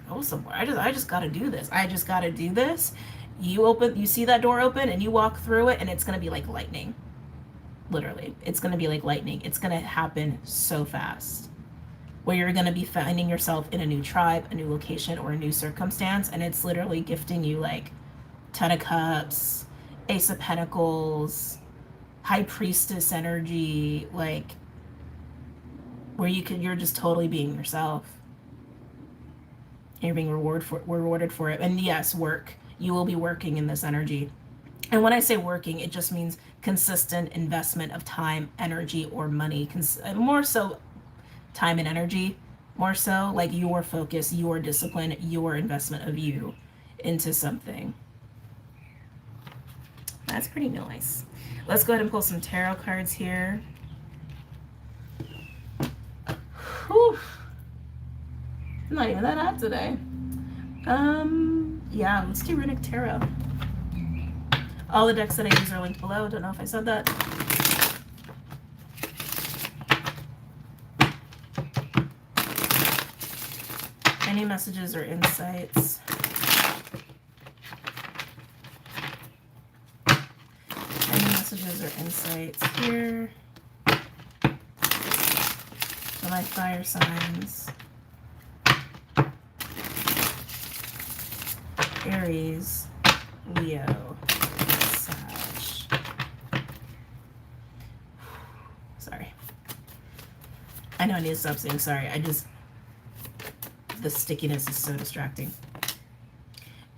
go somewhere. I just gotta do this. I just gotta do this. You see that door open and you walk through it, and it's gonna be like lightning. Literally, it's gonna be like lightning. It's gonna happen so fast, where you're gonna be finding yourself in a new tribe, a new location, or a new circumstance, and it's literally gifting you like 10 of Cups, Ace of Pentacles, High Priestess energy, like where you're just totally being yourself. And you're being rewarded for it. And yes, work. You will be working in this energy. And when I say working, it just means consistent investment of time, energy, or money. More so time and energy. More so like your focus, your discipline, your investment of you into something. That's pretty nice. Let's go ahead and pull some tarot cards here. Whew. Not even that hot today. Yeah, let's do Runic Tarot. All the decks that I use are linked below. Don't know if I said that. Any messages or insights? Any messages or insights here? For my fire signs. Aries, Leo, Sag. Sorry. I know I need to stop saying sorry. The stickiness is so distracting.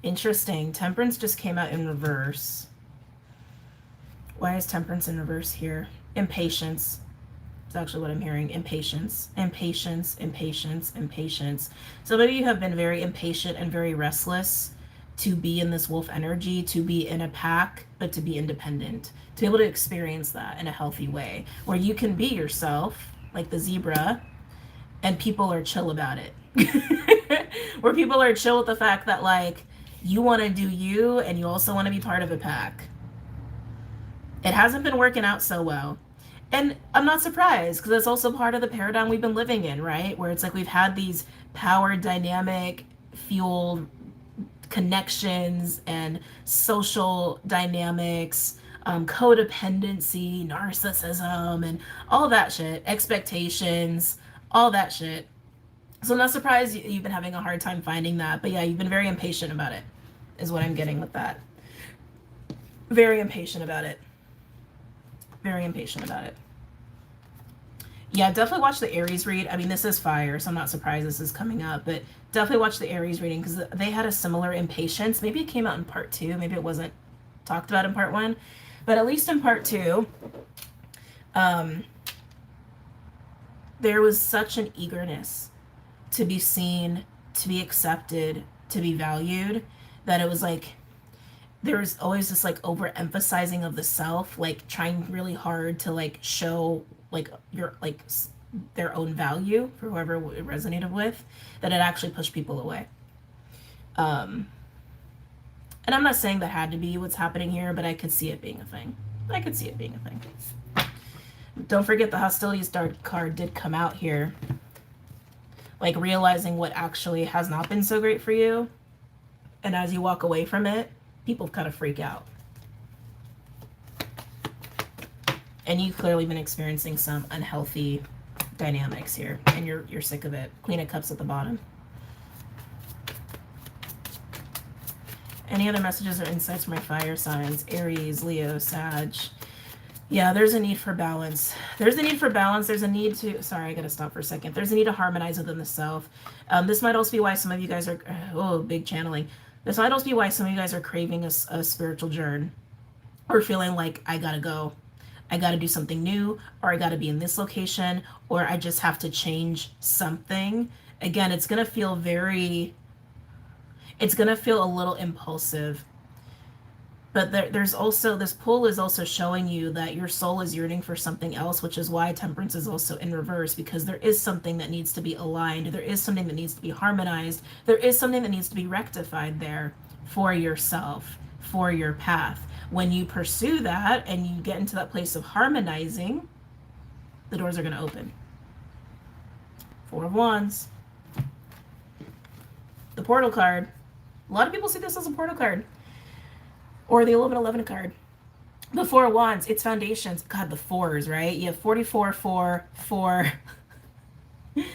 Interesting. Temperance just came out in reverse. Why is Temperance in reverse here? Impatience. It's actually what I'm hearing. Impatience, impatience, impatience, impatience. Some of you have been very impatient and very restless to be in this wolf energy, to be in a pack, but to be independent, to be able to experience that in a healthy way, where you can be yourself, like the zebra, and people are chill about it. Where people are chill with the fact that like you want to do you and you also want to be part of a pack. It hasn't been working out so well. And I'm not surprised, because that's also part of the paradigm we've been living in, right? Where it's like we've had these power dynamic fueled connections and social dynamics, codependency, narcissism, and all that shit, expectations, all that shit. So I'm not surprised you've been having a hard time finding that. But yeah, you've been very impatient about it, is what I'm getting with that. Very impatient about it. Very impatient about it. Yeah, definitely watch the Aries read. I mean, this is fire, so I'm not surprised this is coming up, but definitely watch the Aries reading, because they had a similar impatience. Maybe it came out in part 2. Maybe it wasn't talked about in part 1. But at least in part 2, there was such an eagerness to be seen, to be accepted, to be valued, that it was like there was always this like overemphasizing of the self, like trying really hard to like show like your like their own value for whoever it resonated with, that it actually pushed people away. And I'm not saying that had to be what's happening here, but I could see it being a thing. I could see it being a thing. Don't forget the hostility card did come out here. Like realizing what actually has not been so great for you. And as you walk away from it, people kind of freak out. And you've clearly been experiencing some unhealthy dynamics here, and you're sick of it. Queen of Cups at the bottom. Any other messages or insights for my fire signs? Aries, Leo, Sag. Yeah, there's a need for balance. There's a need for balance. There's a need to, sorry, I gotta stop for a second. There's a need to harmonize within the self. This might also be why some of you guys are, oh, big channeling. This might also be why some of you guys are craving a spiritual journey, or feeling like, I gotta go. I gotta do something new, or I gotta be in this location, or I just have to change something. Again, it's gonna feel it's gonna feel a little impulsive. But there's also, this pull is also showing you that your soul is yearning for something else, which is why temperance is also in reverse, because there is something that needs to be aligned. There is something that needs to be harmonized. There is something that needs to be rectified there for yourself, for your path. When you pursue that and you get into that place of harmonizing, the doors are going to open. Four of Wands. The portal card. A lot of people see this as a portal card. Or the 1111 card. The Four of Wands, it's foundations. God, the fours, right? You have 44, 4, 4. A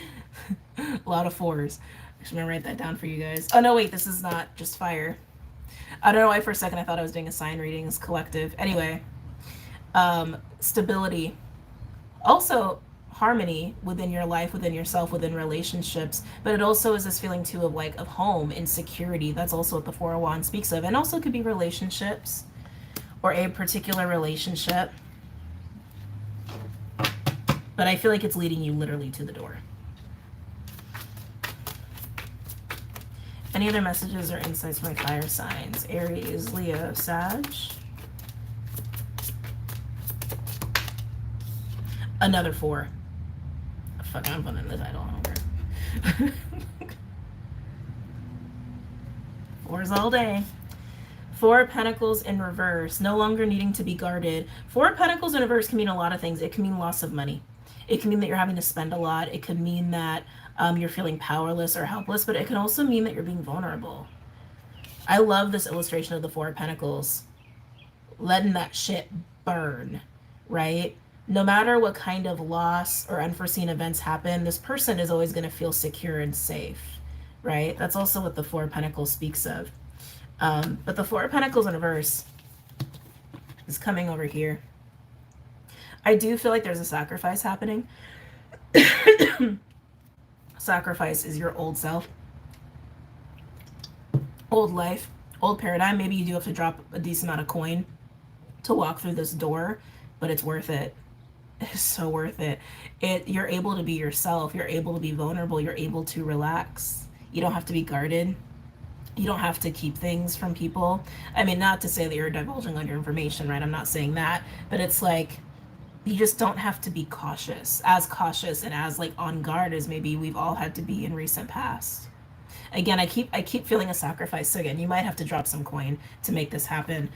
lot of fours. I'm going to write that down for you guys. Oh, no, wait, this is not just fire. I don't know why for a second I thought I was doing a sign reading. It's collective. Anyway, stability. Also, harmony within your life, within yourself, within relationships. But it also is this feeling too of like of home and security. That's also what the Four of Wands speaks of. And also could be relationships or a particular relationship. But I feel like it's leading you literally to the door. Any other messages or insights from my fire signs? Aries, Leo, Sag. Another 4. Fuck, I'm putting the title on over. 4s all day. 4 of Pentacles in reverse. No longer needing to be guarded. 4 of Pentacles in reverse can mean a lot of things. It can mean loss of money. It can mean that you're having to spend a lot. It could mean that you're feeling powerless or helpless, but it can also mean that you're being vulnerable. I love this illustration of the 4 of Pentacles. Letting that shit burn, right? No matter what kind of loss or unforeseen events happen, this person is always going to feel secure and safe, right? That's also what the 4 of Pentacles speaks of. But the 4 of Pentacles in reverse is coming over here. I do feel like there's a sacrifice happening. Sacrifice is your old self, old life, old paradigm. Maybe you do have to drop a decent amount of coin to walk through this door, but it's worth it. It's so worth it. You're able to be yourself. You're able to be vulnerable. You're able to relax. You don't have to be guarded. You don't have to keep things from people. I mean, not to say that you're divulging on your information, right? I'm not saying that, but it's like, you just don't have to be cautious and as like on guard as maybe we've all had to be in recent past. Again, I keep feeling a sacrifice. So again, you might have to drop some coin to make this happen.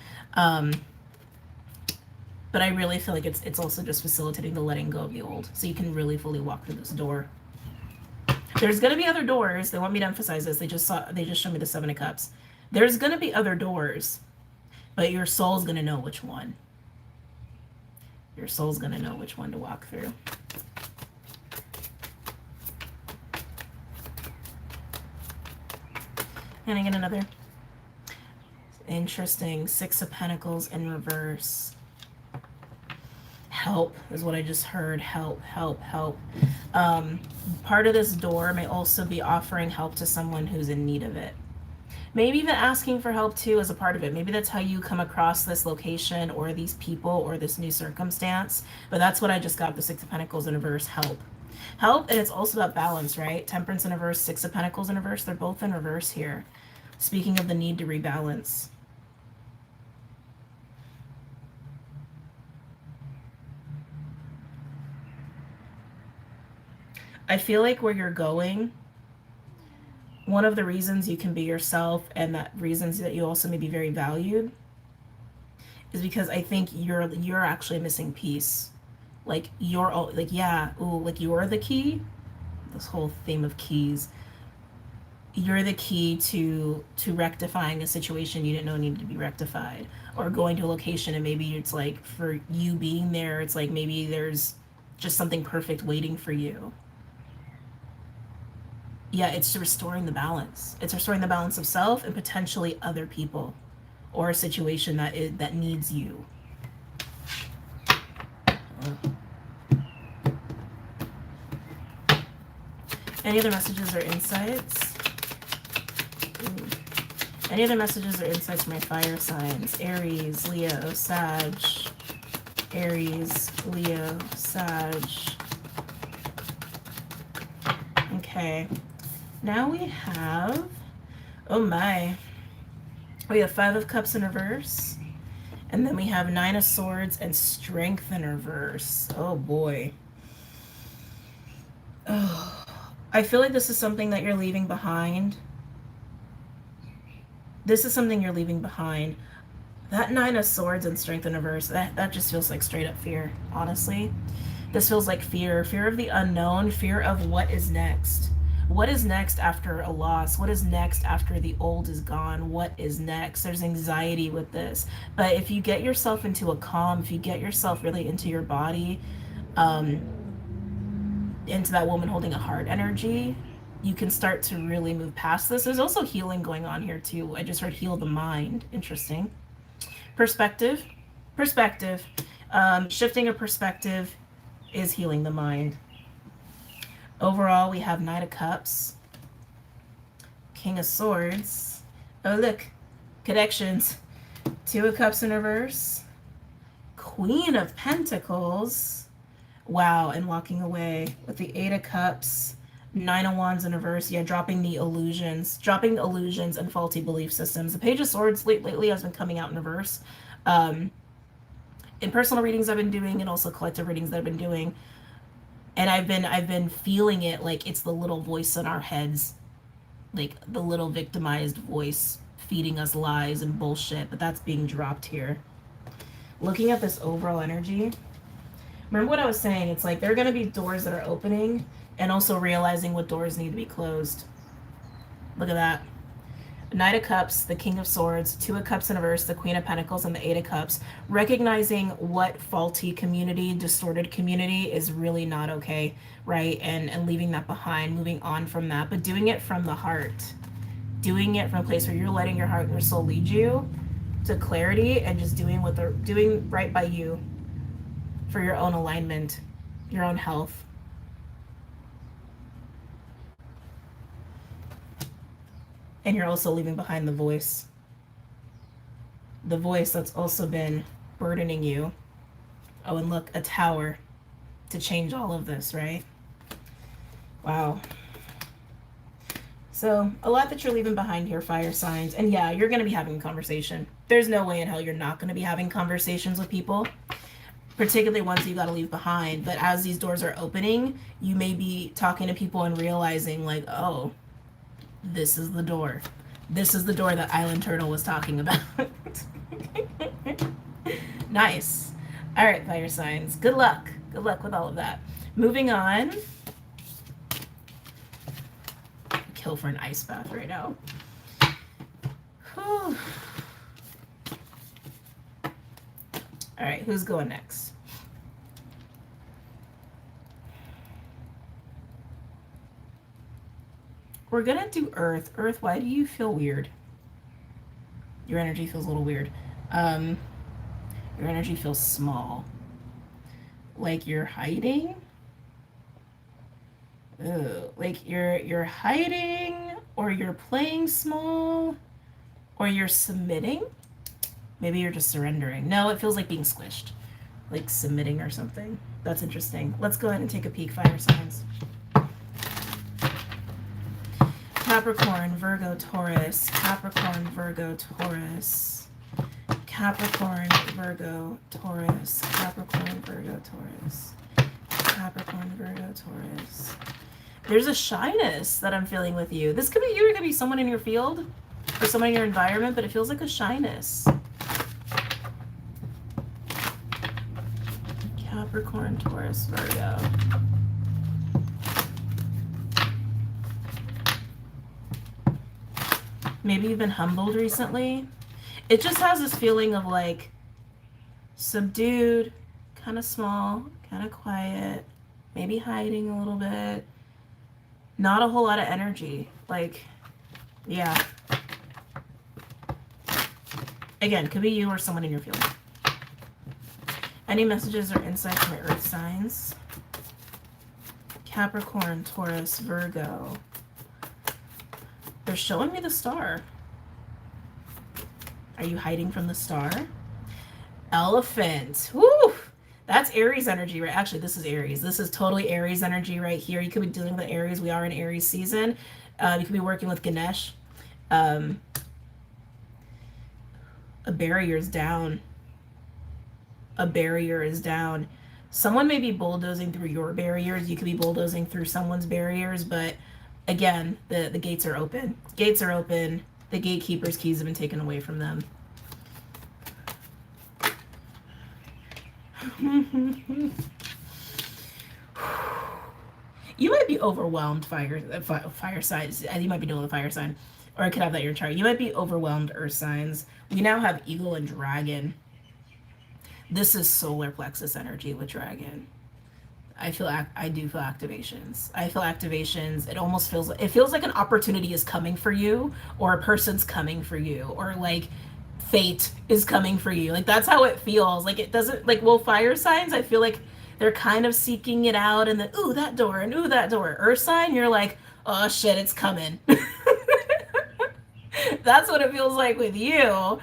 But I really feel like it's also just facilitating the letting go of the old, so you can really fully walk through this door. There's gonna be other doors. They want me to emphasize this. They just showed me the 7 of Cups. There's gonna be other doors, but your soul's gonna know which one. Your soul's gonna know which one to walk through. And I get another interesting 6 of Pentacles in reverse. Help is what I just heard. Help, help, help. Part of this door may also be offering help to someone who's in need of it. Maybe even asking for help too as a part of it. Maybe that's how you come across this location or these people or this new circumstance. But that's what I just got, the 6 of Pentacles in reverse. Help. Help, and it's also about balance, right? Temperance in reverse, 6 of Pentacles in reverse. They're both in reverse here. Speaking of the need to rebalance. I feel like where you're going, one of the reasons you can be yourself and that reasons that you also may be very valued is because I think you're actually a missing piece. Like you're like, yeah, ooh, like you're the key. This whole theme of keys. You're the key to rectifying a situation you didn't know needed to be rectified, or going to a location and maybe it's like for you being there, it's like maybe there's just something perfect waiting for you. Yeah, it's restoring the balance. It's restoring the balance of self and potentially other people or a situation that needs you. Any other messages or insights? Ooh. Any other messages or insights for my fire signs? Aries, Leo, Sag. Aries, Leo, Sag. Okay. Now we have, oh my. We have 5 of Cups in reverse. And then we have 9 of Swords and Strength in reverse. Oh boy. Oh. I feel like this is something that you're leaving behind. This is something you're leaving behind. That 9 of Swords and Strength in reverse, that just feels like straight up fear, honestly. This feels like fear. Fear of the unknown, fear of what is next. What is next after a loss? What is next after the old is gone? What is next? There's anxiety with this. But if you get yourself into a calm, if you get yourself really into your body, into that woman holding a heart energy, you can start to really move past this. There's also healing going on here too. I just heard heal the mind. Interesting. Perspective. Shifting a perspective is healing the mind. Overall, we have 9 of Cups, King of Swords. Oh, look, connections. 2 of Cups in reverse, Queen of Pentacles. Wow, and walking away with the 8 of Cups, 9 of Wands in reverse. Yeah, dropping the illusions and faulty belief systems. The Page of Swords lately has been coming out in reverse. In personal readings I've been doing, and also collective readings that I've been doing. And I've been feeling it like it's the little voice in our heads, like the little victimized voice feeding us lies and bullshit, but that's being dropped here. Looking at this overall energy, remember what I was saying? It's like there are going to be doors that are opening, and also realizing what doors need to be closed. Look at that. Knight of Cups, the King of Swords, 2 of Cups in reverse, the Queen of Pentacles, and the 8 of Cups. Recognizing what faulty community, distorted community is really not okay, right? And leaving that behind, moving on from that, but doing it from the heart. Doing it from a place where you're letting your heart and your soul lead you to clarity, and just doing what they're doing right by you for your own alignment, your own health. And you're also leaving behind the voice that's also been burdening you. Oh, and look, a Tower to change all of this, right? Wow. So a lot that you're leaving behind here, fire signs. And yeah, you're going to be having a conversation. There's no way in hell you're not going to be having conversations with people, particularly ones you got to leave behind. But as these doors are opening, you may be talking to people and realizing like, oh, this is the door. This is the door that Island Turtle was talking about. Nice. All right, fire signs. Good luck. Good luck with all of that. Moving on. Kill for an ice bath right now. Whew. All right, who's going next? We're gonna do Earth. Earth, why do you feel weird? Your energy feels a little weird. Your energy feels small. Like you're hiding? Ooh, like you're hiding, or you're playing small, or you're submitting? Maybe you're just surrendering. No, it feels like being squished. Like submitting or something. That's interesting. Let's go ahead and take a peek, fire signs. Capricorn, Virgo, Taurus. Capricorn, Virgo, Taurus. Capricorn, Virgo, Taurus. Capricorn, Virgo, Taurus. Capricorn, Virgo, Taurus. There's a shyness that I'm feeling with you. This could be you, or it could be someone in your field or someone in your environment, but it feels like a shyness. Capricorn, Taurus, Virgo. Maybe you've been humbled recently. It just has this feeling of like subdued, kind of small, kind of quiet, maybe hiding a little bit. Not a whole lot of energy. Like, yeah. Again, could be you or someone in your field. Any messages or insights from my earth signs? Capricorn, Taurus, Virgo. They're showing me the star. Are you hiding from the star? Elephant. Woo! That's Aries energy, right? Actually, this is Aries. This is totally Aries energy right here. You could be dealing with Aries. We are in Aries season. You could be working with Ganesh. A barrier is down. A barrier is down. Someone may be bulldozing through your barriers. You could be bulldozing through someone's barriers, but again, the gates are open. Gates are open. The gatekeeper's keys have been taken away from them. You might be overwhelmed, fire signs. You might be dealing with a fire sign, or I could have that in your chart. You might be overwhelmed, earth signs. We now have eagle and dragon. This is solar plexus energy with dragon. I do feel activations. I feel activations. It almost feels like an opportunity is coming for you, or a person's coming for you, or like fate is coming for you. Like that's how it feels. Like it doesn't like, well, fire signs, I feel like they're kind of seeking it out, and then ooh, that door, and ooh, that door. Earth sign, you're like, oh shit, it's coming. That's what it feels like with you.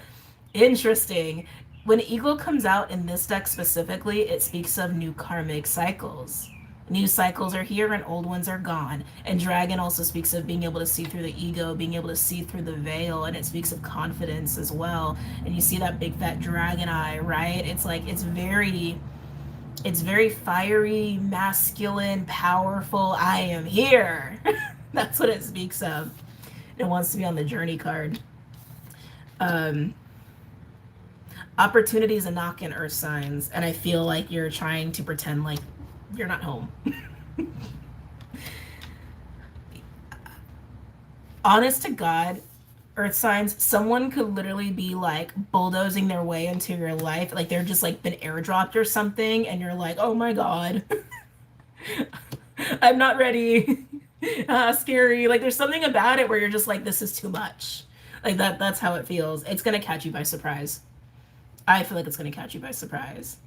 Interesting. When eagle comes out in this deck specifically, it speaks of new karmic cycles. New cycles are here and old ones are gone. And dragon also speaks of being able to see through the ego, being able to see through the veil, and it speaks of confidence as well. And you see that big fat dragon eye, right? It's like it's very fiery, masculine, powerful. I am here. That's what it speaks of. It wants to be on the journey card. Opportunities and knock in earth signs, and I feel like you're trying to pretend like you're not home. Honest to God, earth signs, someone could literally be like bulldozing their way into your life, like they're just like been airdropped or something, and you're like, oh my God, I'm not ready. Scary. Like there's something about it where you're just like, this is too much. Like that's how it feels. It's gonna catch you by surprise. I feel like it's going to catch you by surprise.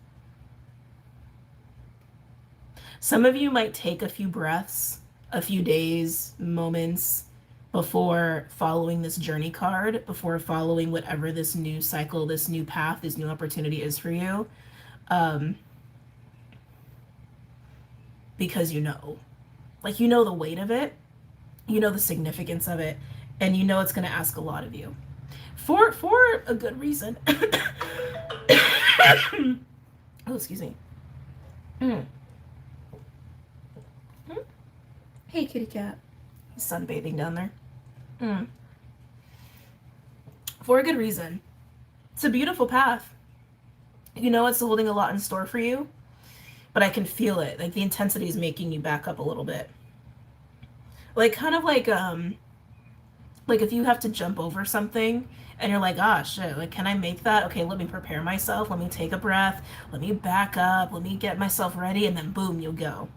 Some of you might take a few breaths, a few days, moments before following this journey card, before following whatever this new cycle, this new path, this new opportunity is for you. Because you know the weight of it, you know the significance of it, and you know it's going to ask a lot of you. For a good reason. Oh, excuse me. Hey, kitty cat. He's sunbathing down there. For a good reason. It's a beautiful path. You know it's holding a lot in store for you, but I can feel it. Like the intensity is making you back up a little bit. Like kind of like if you have to jump over something and you're like, ah, shit, like, can I make that? Okay, let me prepare myself. Let me take a breath. Let me back up. Let me get myself ready. And then boom, you'll go.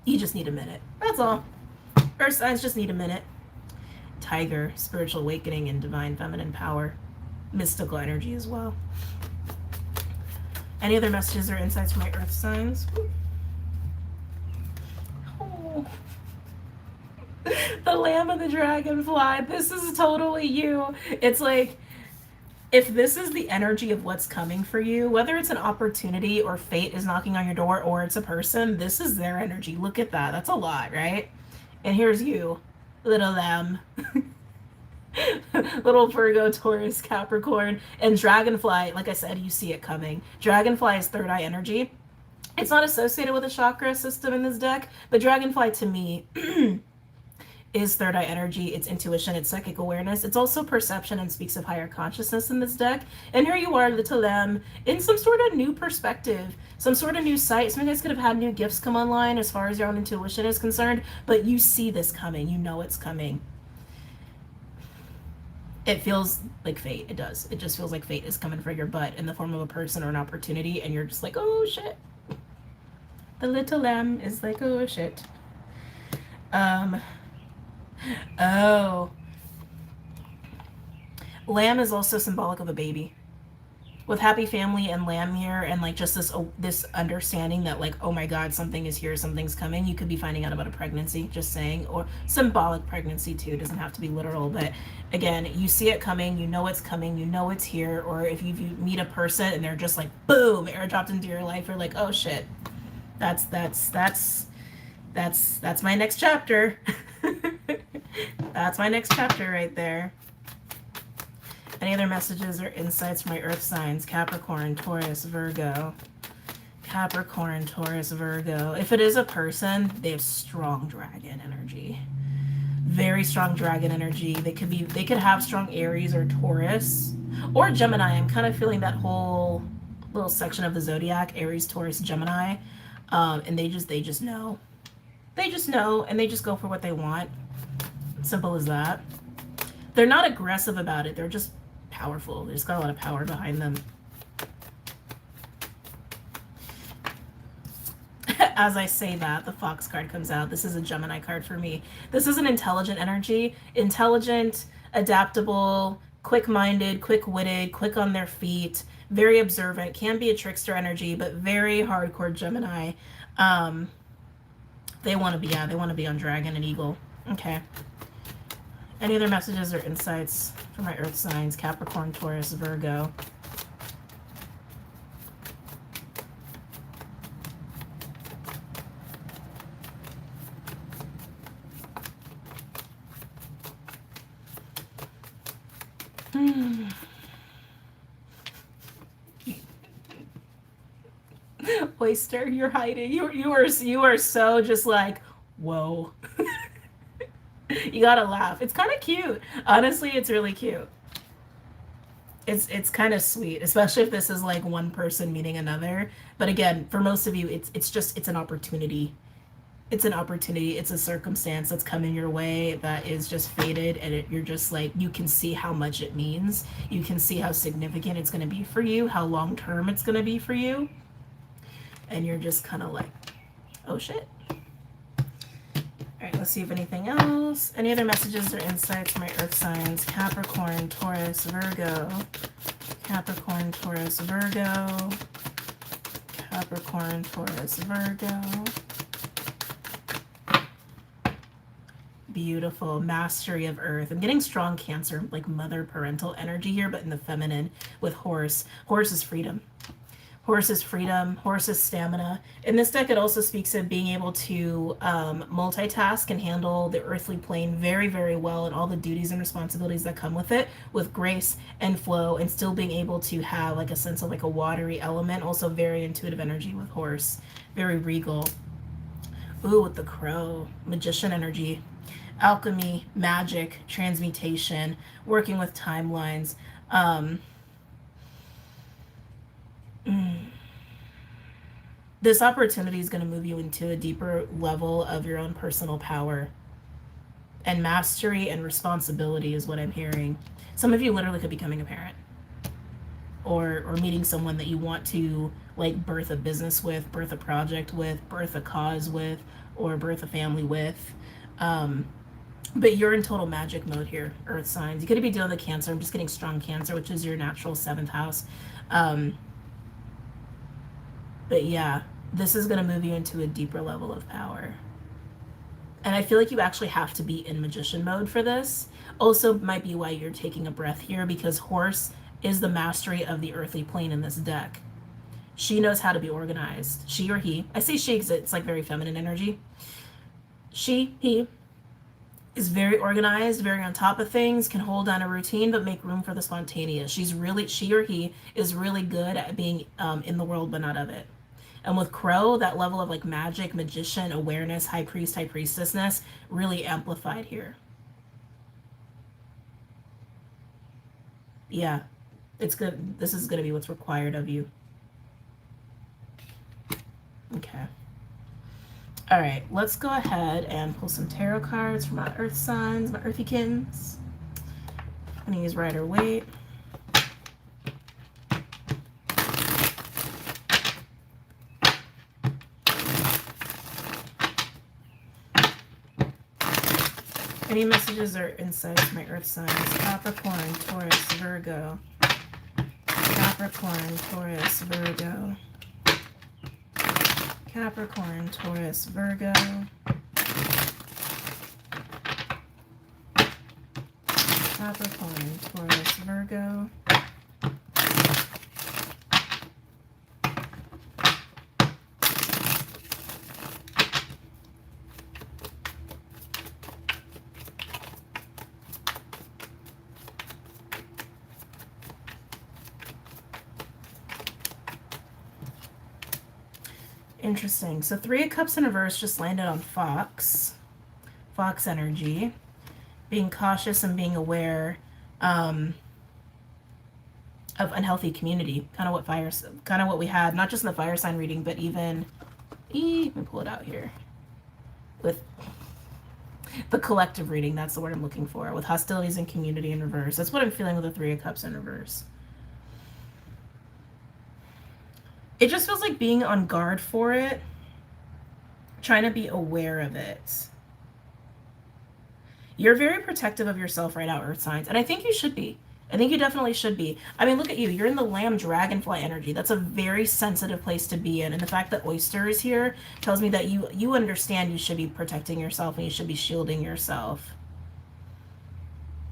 You just need a minute. That's all. Earth signs just need a minute. Tiger, spiritual awakening and divine feminine power. Mystical energy as well. Any other messages or insights from my earth signs? Oh. The lamb and the dragonfly. This is totally you. It's like, if this is the energy of what's coming for you, whether it's an opportunity or fate is knocking on your door or it's a person, this is their energy. Look at that. That's a lot, right? And here's you, little lamb. Little Virgo, Taurus, Capricorn, and dragonfly. Like I said, you see it coming. Dragonfly is third eye energy. It's not associated with a chakra system in this deck, but dragonfly to me is third eye energy. It's intuition, it's psychic awareness. It's also perception and speaks of higher consciousness in this deck. And here you are, little lamb, in some sort of new perspective, some sort of new sight. Some of you guys could have had new gifts come online as far as your own intuition is concerned, but you see this coming. You know it's coming. It feels like fate. It does. It just feels like fate is coming for your butt in the form of a person or an opportunity, and you're just like, oh shit. The little lamb is like, oh shit. Oh. Lamb is also symbolic of a baby. with happy family and lamb here, and like just this understanding that like, oh my god, something is here, something's coming. You could be finding out about a pregnancy, just saying, or symbolic pregnancy too. It doesn't have to be literal, but again, you see it coming, you know it's coming, you know it's here. Or if you meet a person and they're just like boom, airdropped into your life, you're like, oh shit, that's my next chapter. That's my next chapter right there. Any other messages or insights for my earth signs? Capricorn, Taurus, Virgo. Capricorn, Taurus, Virgo. If it is a person, they have strong dragon energy. Very strong dragon energy. They could have strong Aries or Taurus or Gemini. I'm kind of feeling that whole little section of the zodiac, Aries, Taurus, Gemini. And they just know. They just know, and they just go for what they want. Simple as that. They're not aggressive about it. They're just powerful. They just got a lot of power behind them. As I say that, the Fox card comes out. This is a Gemini card for me. This is an intelligent energy. Intelligent, adaptable, quick-minded, quick-witted, quick on their feet, very observant. Can be a trickster energy, but very hardcore Gemini. They want to be on Dragon and Eagle. Okay. Any other messages or insights for my earth signs? Capricorn, Taurus, Virgo. Oyster, you're hiding. You are so just like, whoa. You gotta laugh. It's kind of cute. Honestly, it's really cute. It's kind of sweet, especially if this is like one person meeting another. But again, for most of you, it's an opportunity. It's an opportunity. It's a circumstance that's coming your way that is just fated, and you're just like, you can see how much it means. You can see how significant it's going to be for you, how long term it's going to be for you. And you're just kind of like, oh shit. All right, let's see if anything else. Any other messages or insights for my earth signs? Capricorn, Taurus, Virgo. Capricorn, Taurus, Virgo. Capricorn, Taurus, Virgo. Beautiful. Mastery of earth. I'm getting strong Cancer, like mother parental energy here, but in the feminine with horse. Horse is freedom. Horse is freedom. Horse is stamina. In this deck, it also speaks of being able to multitask and handle the earthly plane very, very well, and all the duties and responsibilities that come with it with grace and flow, and still being able to have like a sense of like a watery element. Also very intuitive energy with horse. Very regal. Ooh, with the crow. Magician energy. Alchemy, magic, transmutation, working with timelines. This opportunity is going to move you into a deeper level of your own personal power and mastery and responsibility is what I'm hearing. Some of you literally could be becoming a parent, or meeting someone that you want to like birth a business with, birth a project with, birth a cause with, or birth a family with. But you're in total magic mode here, earth signs. You could be dealing with Cancer. I'm just getting strong Cancer, which is your natural 7th house. But yeah, this is going to move you into a deeper level of power. And I feel like you actually have to be in magician mode for this. Also might be why you're taking a breath here, because horse is the mastery of the earthly plane in this deck. She knows how to be organized. She or he. I say she because it's like very feminine energy. He is very organized, very on top of things, can hold down a routine, but make room for the spontaneous. She or he is really good at being in the world, but not of it. And with Crow, that level of like magic, magician, awareness, high priest, high priestessness, really amplified here. Yeah, it's good. This is going to be what's required of you. Okay. All right, let's go ahead and pull some tarot cards for my earth signs, my earthykins. I'm going to use Rider-Waite. Any messages or insights for my earth signs? Capricorn, Taurus, Virgo. Capricorn, Capricorn, Taurus, Virgo. Capricorn, Taurus, Virgo. Capricorn, Taurus, Virgo. Interesting. So 3 of Cups in reverse just landed on Fox. Fox energy. Being cautious and being aware of unhealthy community. Kind of what we had, not just in the fire sign reading, but even, let me pull it out here. With the collective reading, that's the word I'm looking for. With hostilities and community in reverse. That's what I'm feeling with the 3 of Cups in reverse. It just feels like being on guard for it, trying to be aware of it. You're very protective of yourself right now, Earth signs, and I think you should be. I think you definitely should be. I mean, look at you. You're in the Lamb Dragonfly energy. That's a very sensitive place to be in, and the fact that Oyster is here tells me that you understand you should be protecting yourself and you should be shielding yourself.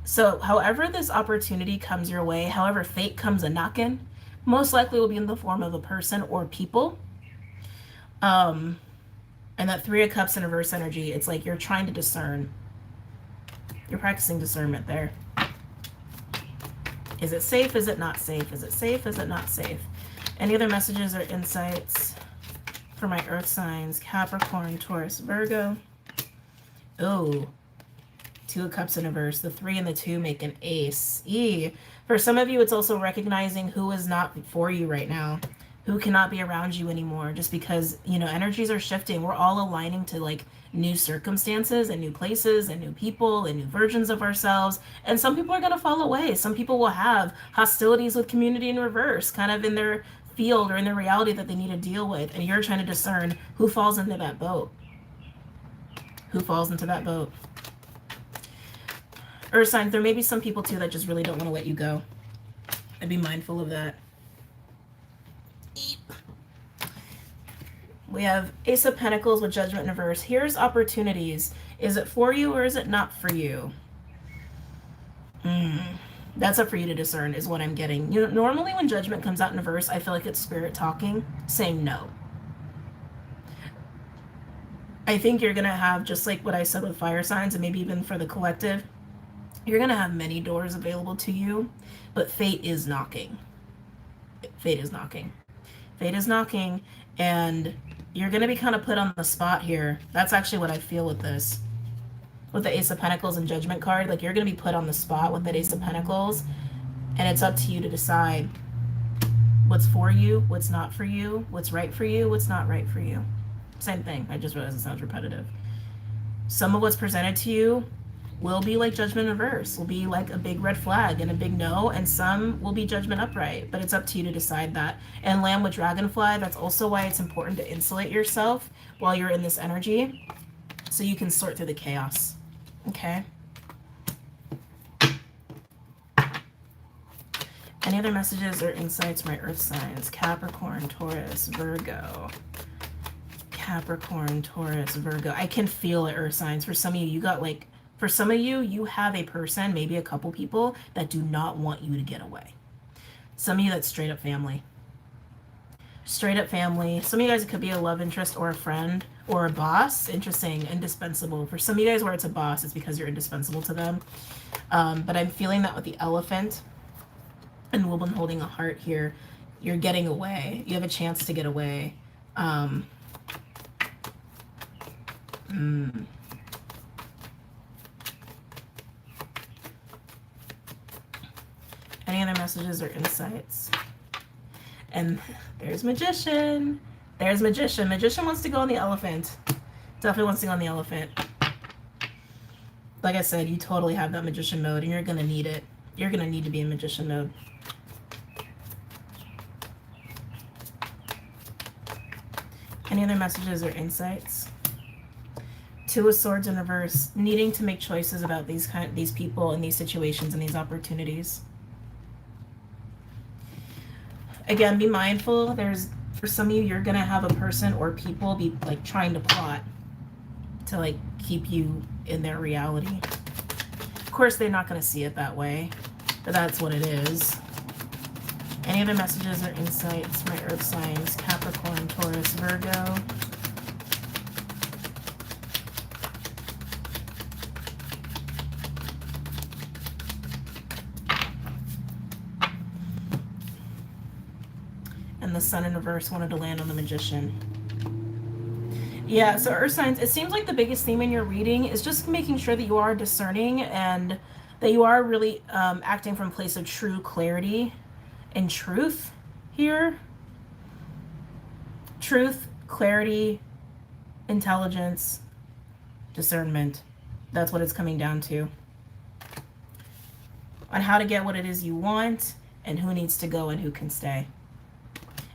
So however this opportunity comes your way, however fate comes a-knockin', most likely will be in the form of a person or people. And that 3 of Cups in reverse energy, it's like you're trying to discern. You're practicing discernment there. Is it safe? Is it not safe? Is it safe? Is it not safe? Any other messages or insights for my Earth signs? Capricorn, Taurus, Virgo. Oh, 2 of Cups in reverse. The 3 and the 2 make an ace. For some of you, it's also recognizing who is not for you right now, who cannot be around you anymore, just because, you know, energies are shifting. We're all aligning to like new circumstances and new places and new people and new versions of ourselves. And some people are going to fall away. Some people will have hostilities with community in reverse, kind of in their field or in their reality that they need to deal with. And you're trying to discern who falls into that boat. Who falls into that boat? Earth signs, there may be some people too that just really don't want to let you go. And be mindful of that. We have Ace of Pentacles with Judgment in reverse. Here's opportunities. Is it for you or is it not for you? That's up for you to discern is what I'm getting. You know, normally when Judgment comes out in reverse, I feel like it's Spirit talking, saying no. I think you're going to have, just like what I said with fire signs and maybe even for the collective, you're going to have many doors available to you, but fate is knocking. Fate is knocking. Fate is knocking, and you're going to be kind of put on the spot here. That's actually what I feel with this. With the Ace of Pentacles and Judgment card, like you're going to be put on the spot with that Ace of Pentacles, and it's up to you to decide what's for you, what's not for you, what's right for you, what's not right for you. Same thing. I just realized it sounds repetitive. Some of what's presented to you will be like Judgment in reverse, will be like a big red flag and a big no, and some will be Judgment upright, but it's up to you to decide that. And Lamb with Dragonfly, that's also why it's important to insulate yourself while you're in this energy so you can sort through the chaos. Okay? Any other messages or insights for my Earth signs? Capricorn, Taurus, Virgo. Capricorn, Taurus, Virgo. I can feel it, Earth signs. For some of you, for some of you, you have a person, maybe a couple people, that do not want you to get away. Some of you, that's straight up family. Straight up family. Some of you guys, it could be a love interest or a friend or a boss. Interesting, indispensable. For some of you guys where it's a boss, it's because you're indispensable to them. But I'm feeling that with the elephant and woman holding a heart here. You're getting away. You have a chance to get away. Any other messages or insights? And there's Magician. There's Magician. Magician wants to go on the elephant. Definitely wants to go on the elephant. Like I said, you totally have that Magician mode, and you're going to need it. You're going to need to be in Magician mode. Any other messages or insights? 2 of Swords in reverse. Needing to make choices about these people and these situations and these opportunities. Again, be mindful. For some of you, you're going to have a person or people be like trying to plot to like keep you in their reality. Of course, they're not going to see it that way, but that's what it is. Any other messages or insights, my earth signs, Capricorn, Taurus, Virgo? And the sun in reverse wanted to land on the Magician. Yeah, so earth signs, it seems like the biggest theme in your reading is just making sure that you are discerning and that you are really acting from a place of true clarity and truth here. Truth, clarity, intelligence, discernment. That's what it's coming down to. On how to get what it is you want and who needs to go and who can stay.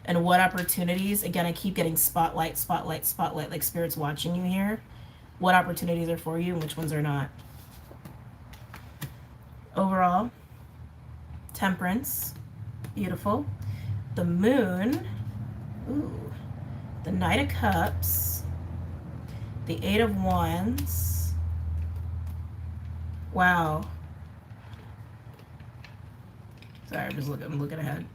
And what opportunities, again, I keep getting spotlight, spotlight, spotlight, like Spirit's watching you here. What opportunities are for you and which ones are not. Overall, Temperance, beautiful. The Moon, ooh, the Knight of Cups, the Eight of Wands. Wow. Sorry, I'm looking ahead.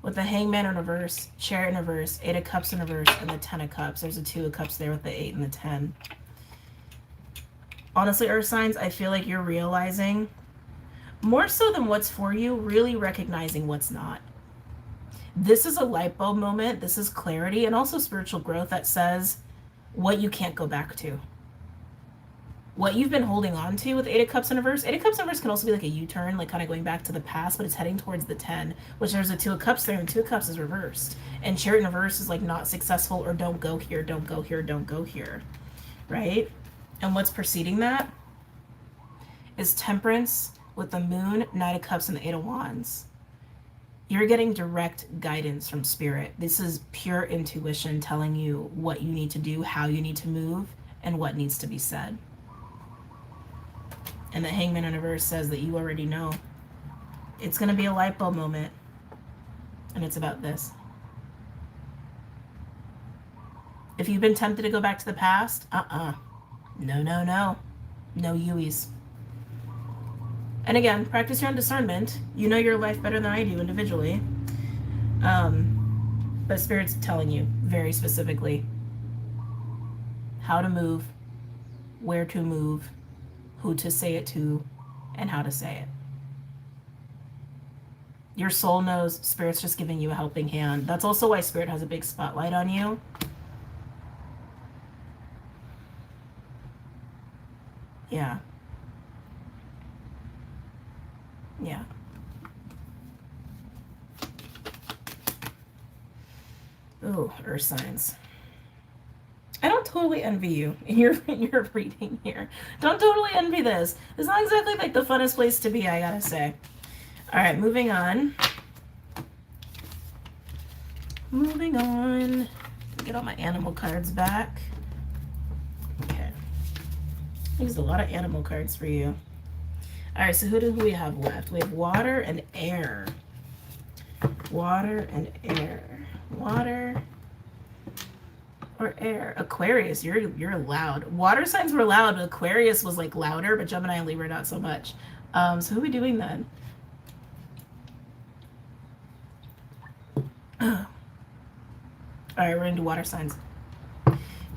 With the Hangman in reverse, Chariot in reverse, Eight of Cups in reverse, and the Ten of Cups. There's a Two of Cups there with the 8 and the 10. Honestly, Earth signs, I feel like you're realizing, more so than what's for you, really recognizing what's not. This is a light bulb moment. This is clarity and also spiritual growth that says what you can't go back to. What you've been holding on to with Eight of Cups in reverse. Eight of Cups in reverse can also be like a U-turn, like kind of going back to the past, but it's heading towards the 10, which there's a Two of Cups there, and Two of Cups is reversed. And Chariot in reverse is like not successful or don't go here, don't go here, don't go here, right? And what's preceding that is Temperance with the Moon, Knight of Cups, and the Eight of Wands. You're getting direct guidance from Spirit. This is pure intuition telling you what you need to do, how you need to move, and what needs to be said. And the Hangman in reverse says that you already know. It's going to be a light bulb moment. And it's about this. If you've been tempted to go back to the past, no, no, no. No Yuis. And again, practice your own discernment. You know your life better than I do individually. But Spirit's telling you very specifically how to move, where to move, who to say it to, and how to say it. Your soul knows. Spirit's just giving you a helping hand. That's also why Spirit has a big spotlight on you. Yeah. Yeah. Ooh, earth signs. I don't totally envy you in your reading here. Don't totally envy this. It's not exactly like the funnest place to be, I gotta say. All right, moving on. Moving on. Get all my animal cards back. Okay. I used a lot of animal cards for you. All right, so who do we have left? We have water and air. Water and air. Water or air. Aquarius, you're loud. Water signs were loud. Aquarius was like louder, but Gemini and Libra not so much. So who are we doing then? All right, we're into water signs.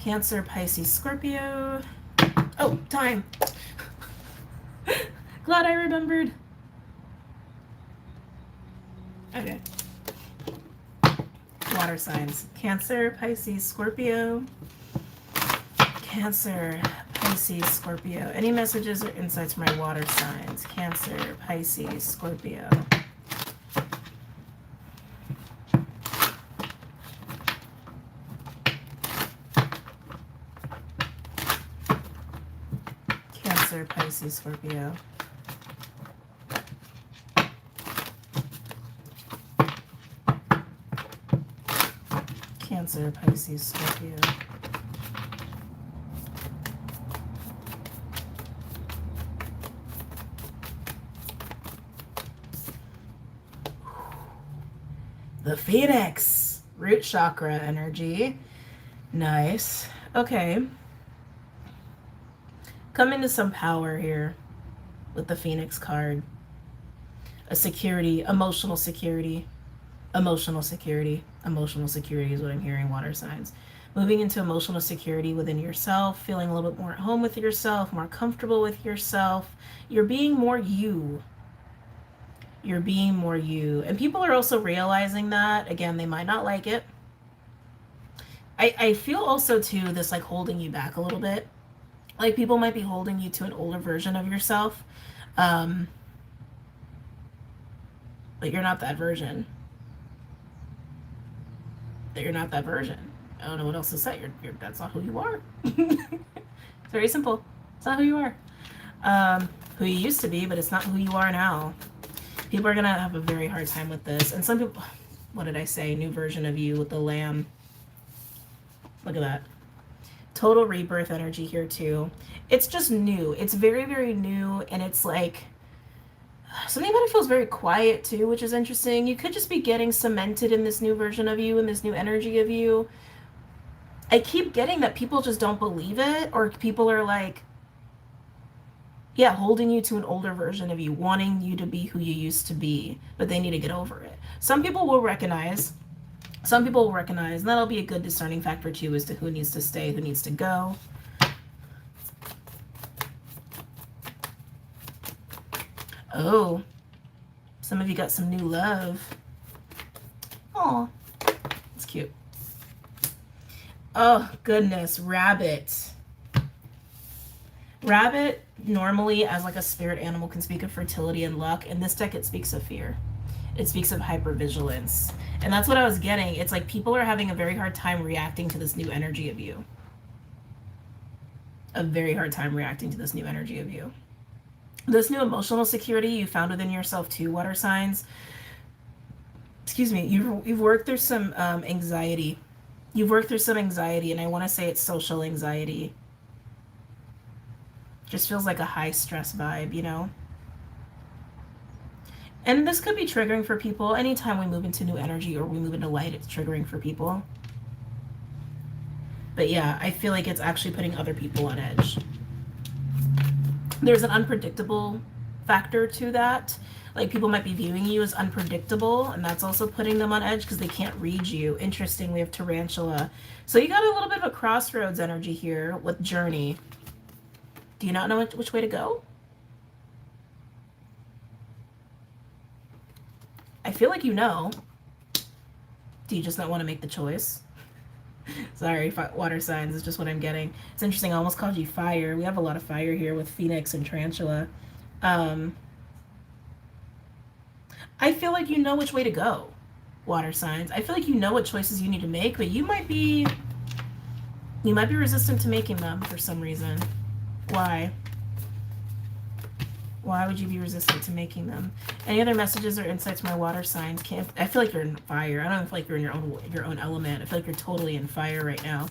Cancer, Pisces, Scorpio. Oh, time. Glad I remembered. Okay. Water signs. Cancer, Pisces, Scorpio. Cancer, Pisces, Scorpio. Any messages or insights from my water signs? Cancer, Pisces, Scorpio. Cancer, Pisces, Scorpio. Cancer, Pisces, Scorpio. The Phoenix. Root chakra energy. Nice. Okay. Come into some power here with the Phoenix card. A security, emotional security. Emotional security. Emotional security is what I'm hearing, water signs. Moving into emotional security within yourself, feeling a little bit more at home with yourself, more comfortable with yourself. You're being more you. You're being more you. And people are also realizing that. Again, they might not like it. I feel also, too, this like holding you back a little bit. Like people might be holding you to an older version of yourself. But you're not that version. That you're not that version. I don't know what else to say. That's not who you are. It's very simple. It's not who you are. Who you used to be, but it's not who you are now. People are going to have a very hard time with this. And some people, what did I say? New version of you with the lamb. Look at that. Total rebirth energy here too. It's just new. It's very, very new. And it's like, something about it feels very quiet too, which is interesting. You could just be getting cemented in this new version of you, in this new energy of you. I keep getting that people just don't believe it, or people are like, yeah, holding you to an older version of you, wanting you to be who you used to be, but they need to get over it. Some people will recognize, and that'll be a good discerning factor too as to who needs to stay, who needs to go. Oh, some of you got some new love. Oh, it's cute. Oh, goodness, rabbit. Rabbit normally as like a spirit animal can speak of fertility and luck. In this deck, it speaks of fear. It speaks of hypervigilance. And that's what I was getting. It's like people are having a very hard time reacting to this new energy of you. A very hard time reacting to this new energy of you. This new emotional security you found within yourself too, water signs. Excuse me, you've worked through some anxiety. You've worked through some anxiety, and I want to say it's social anxiety. Just feels like a high stress vibe, you know? And this could be triggering for people. Anytime we move into new energy or we move into light, it's triggering for people. But yeah, I feel like it's actually putting other people on edge. There's an unpredictable factor to that. Like people might be viewing you as unpredictable, and that's also putting them on edge because they can't read you. Interesting, we have tarantula. So you got a little bit of a crossroads energy here with journey. Do you not know which way to go? I feel like you know. Do you just not want to make the choice? Sorry, water signs is just what I'm getting. It's interesting, I almost called you fire. We have a lot of fire here with Phoenix and Tarantula. I feel like you know which way to go, water signs. I feel like you know what choices you need to make, but you might be resistant to making them for some reason. Why? Why would you be resistant to making them? Any other messages or insights from my water signs? I feel like you're in fire. I don't feel like you're in your own element. I feel like you're totally in fire right now.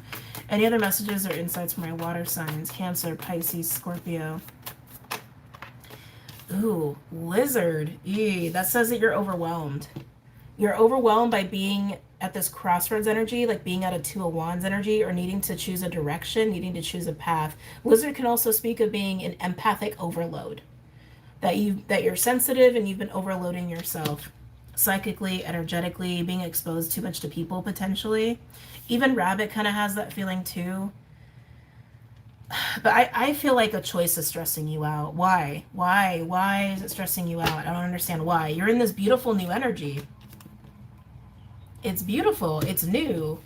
Any other messages or insights from my water signs? Cancer, Pisces, Scorpio. Ooh, lizard. Eee, that says that you're overwhelmed. You're overwhelmed by being at this crossroads energy, like being at a Two of Wands energy, or needing to choose a direction, needing to choose a path. Lizard can also speak of being an empathic overload. That you're sensitive and you've been overloading yourself psychically, energetically, being exposed too much to people potentially. Even rabbit kind of has that feeling too. But I feel like a choice is stressing you out. Why? Why is it stressing you out? I don't understand why. You're in this beautiful new energy. It's beautiful. It's new.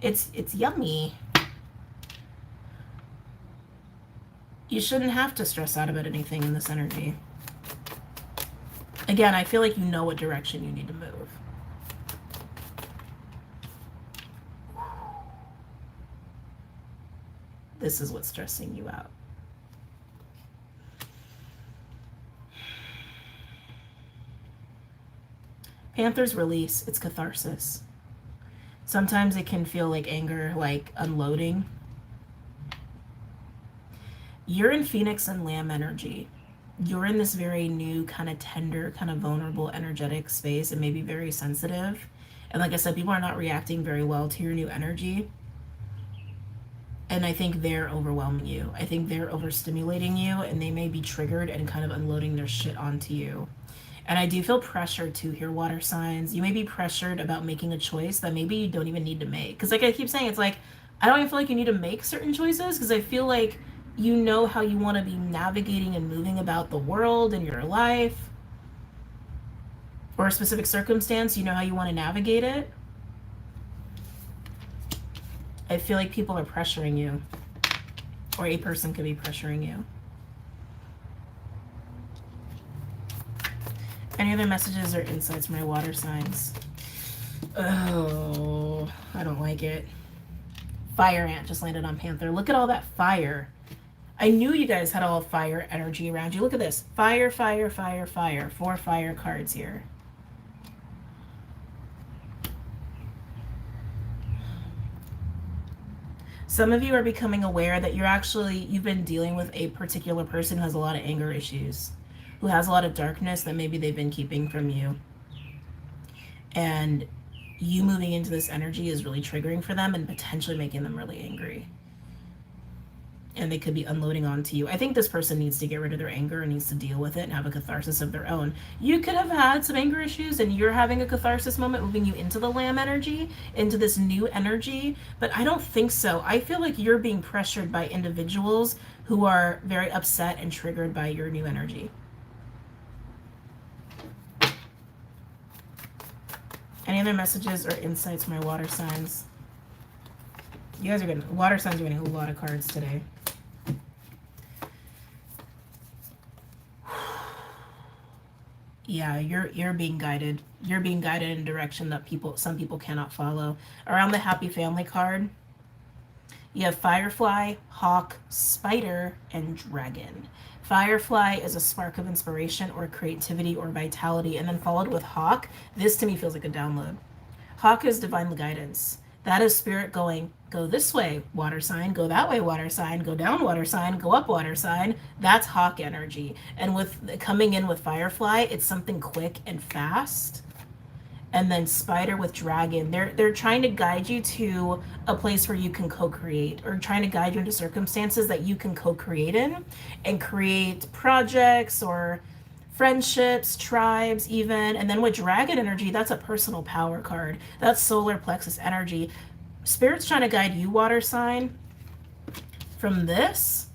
It's yummy. You shouldn't have to stress out about anything in this energy. Again, I feel like you know what direction you need to move. This is what's stressing you out. Panther's release. It's catharsis. Sometimes it can feel like anger, like unloading. You're in Phoenix and Lamb energy. you're in this very new, kind of tender, kind of vulnerable, energetic space, and maybe very sensitive. And like I said, people are not reacting very well to your new energy. And I think they're overwhelming you. I think they're overstimulating you, and they may be triggered and kind of unloading their shit onto you. And I do feel pressure to hear water signs. You may be pressured about making a choice that maybe you don't even need to make. Because, like I keep saying, it's like, I don't even feel like you need to make certain choices because I feel like you know how you want to be navigating and moving about the world and your life or a specific circumstance. You know how you want to navigate it. I feel like people are pressuring you, or a person could be pressuring you. Any other messages or insights from my water signs? Oh, I don't like it. Fire ant just landed on Panther. Look at all that fire. I knew you guys had all fire energy around you. Look at this. Fire, fire, fire, fire. 4 fire cards here. Some of you are becoming aware that you've been dealing with a particular person who has a lot of anger issues, who has a lot of darkness that maybe they've been keeping from you. And you moving into this energy is really triggering for them and potentially making them really angry. And they could be unloading onto you. I think this person needs to get rid of their anger and needs to deal with it and have a catharsis of their own. You could have had some anger issues and you're having a catharsis moment moving you into the lamb energy, into this new energy, but I don't think so. I feel like you're being pressured by individuals who are very upset and triggered by your new energy. Any other messages or insights from my water signs? You guys are getting, water signs are getting a lot of cards today. Yeah, you're being guided. You're being guided in a direction that some people cannot follow. Around the happy family card, you have firefly, hawk, spider, and dragon. Firefly is a spark of inspiration or creativity or vitality, and then followed with hawk. This to me feels like a download. Hawk is divine guidance. That is spirit going, go this way, water sign, go that way, water sign, go down, water sign, go up, water sign. That's hawk energy. And with coming in with firefly, it's something quick and fast. And then spider with dragon, they're trying to guide you to a place where you can co-create, or trying to guide you into circumstances that you can co-create in and create projects or friendships, tribes even. And then with dragon energy, that's a personal power card. That's solar plexus energy. Spirit's trying to guide you, water sign, from this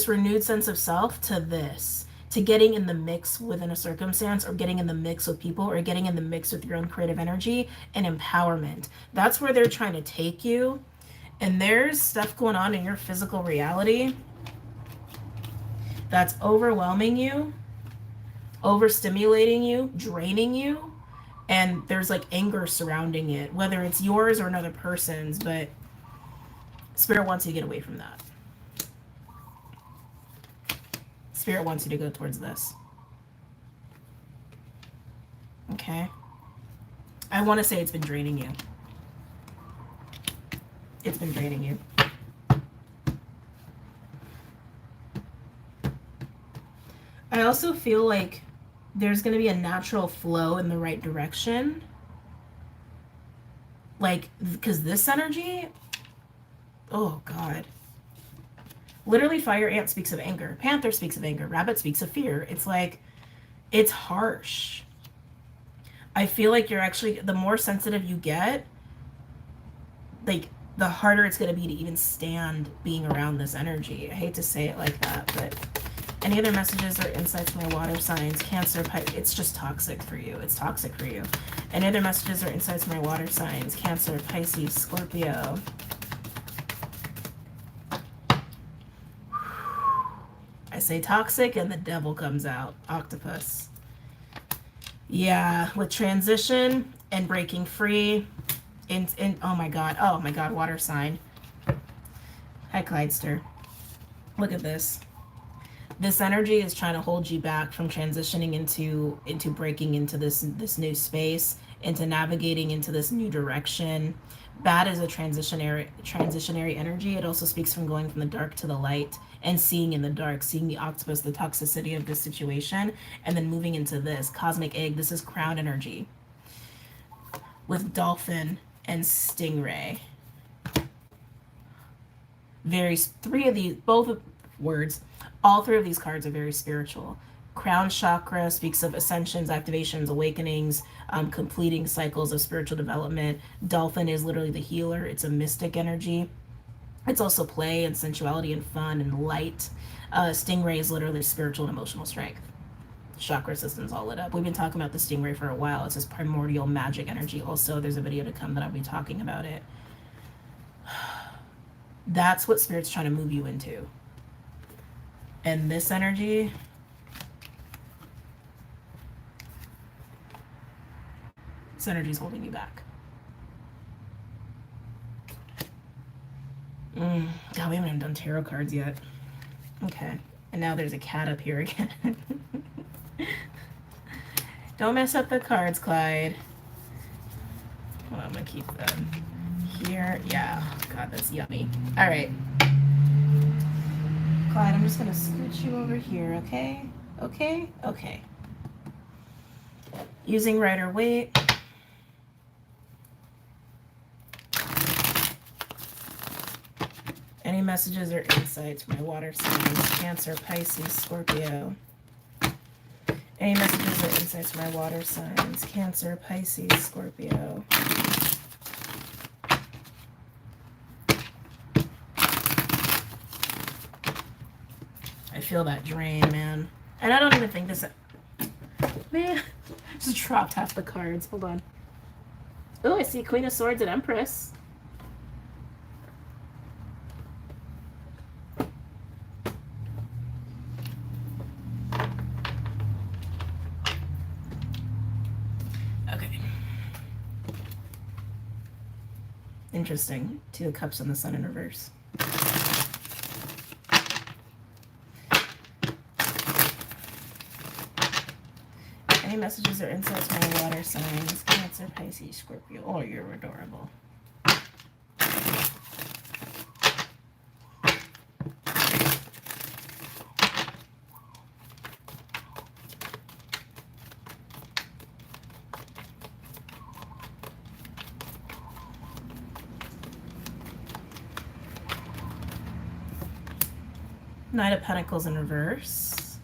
renewed sense of self to this, to getting in the mix within a circumstance, or getting in the mix with people, or getting in the mix with your own creative energy and empowerment. That's where they're trying to take you. And there's stuff going on in your physical reality that's overwhelming you, overstimulating you, draining you, and there's like anger surrounding it, whether it's yours or another person's, but Spirit wants you to get away from that. Spirit wants you to go towards this. Okay? I want to say it's been draining you. It's been draining you. I also feel like there's going to be a natural flow in the right direction. Like, because this energy, oh God. Literally, fire ant speaks of anger. Panther speaks of anger. Rabbit speaks of fear. It's like, it's harsh. I feel like you're actually, the more sensitive you get, like, the harder it's going to be to even stand being around this energy. I hate to say it like that, but any other messages or insights from my water signs? Cancer, it's just toxic for you. It's toxic for you. Any other messages or insights from my water signs? Cancer, Pisces, Scorpio. I say toxic and the devil comes out. Octopus. Yeah, with transition and breaking free. Oh my god, water sign. Hi, Clydester. Look at this. This energy is trying to hold you back from transitioning into breaking into this new space into navigating into this new direction. Bad is a transitionary energy. It also speaks from going from the dark to the light and seeing in the dark, seeing the octopus, the toxicity of this situation, and then moving into this cosmic egg. This is crown energy with dolphin and stingray. Three of these, both words, all three of these cards are very spiritual. Crown chakra speaks of ascensions, activations, awakenings, completing cycles of spiritual development. Dolphin is literally the healer. It's a mystic energy. It's also play and sensuality and fun and light. Stingray is literally spiritual and emotional strength. Chakra system's all lit up. We've been talking about the stingray for a while. It's this primordial magic energy. Also, there's a video to come that I'll be talking about it. That's what Spirit's trying to move you into. And this energy, this energy is holding you back. God, we haven't even done tarot cards yet. Okay. And now there's a cat up here again. Don't mess up the cards, Clyde. Well, I'm going to keep them here. Yeah. God, that's yummy. All right. Clyde, I'm just going to scooch you over here, okay? Okay? Okay. Using Rider-Waite. Any messages or insights for my water signs? Cancer, Pisces, Scorpio. Any messages or insights for my water signs? Cancer, Pisces, Scorpio. I feel that drain, man. And I don't even think this... Man, just dropped half the cards. Hold on. Oh, I see Queen of Swords and Empress. Interesting. Two of Cups and the Sun in reverse. Any messages or insights from my water signs? Cancer, Pisces, Scorpio. Oh, you're adorable. Knight of Pentacles in reverse.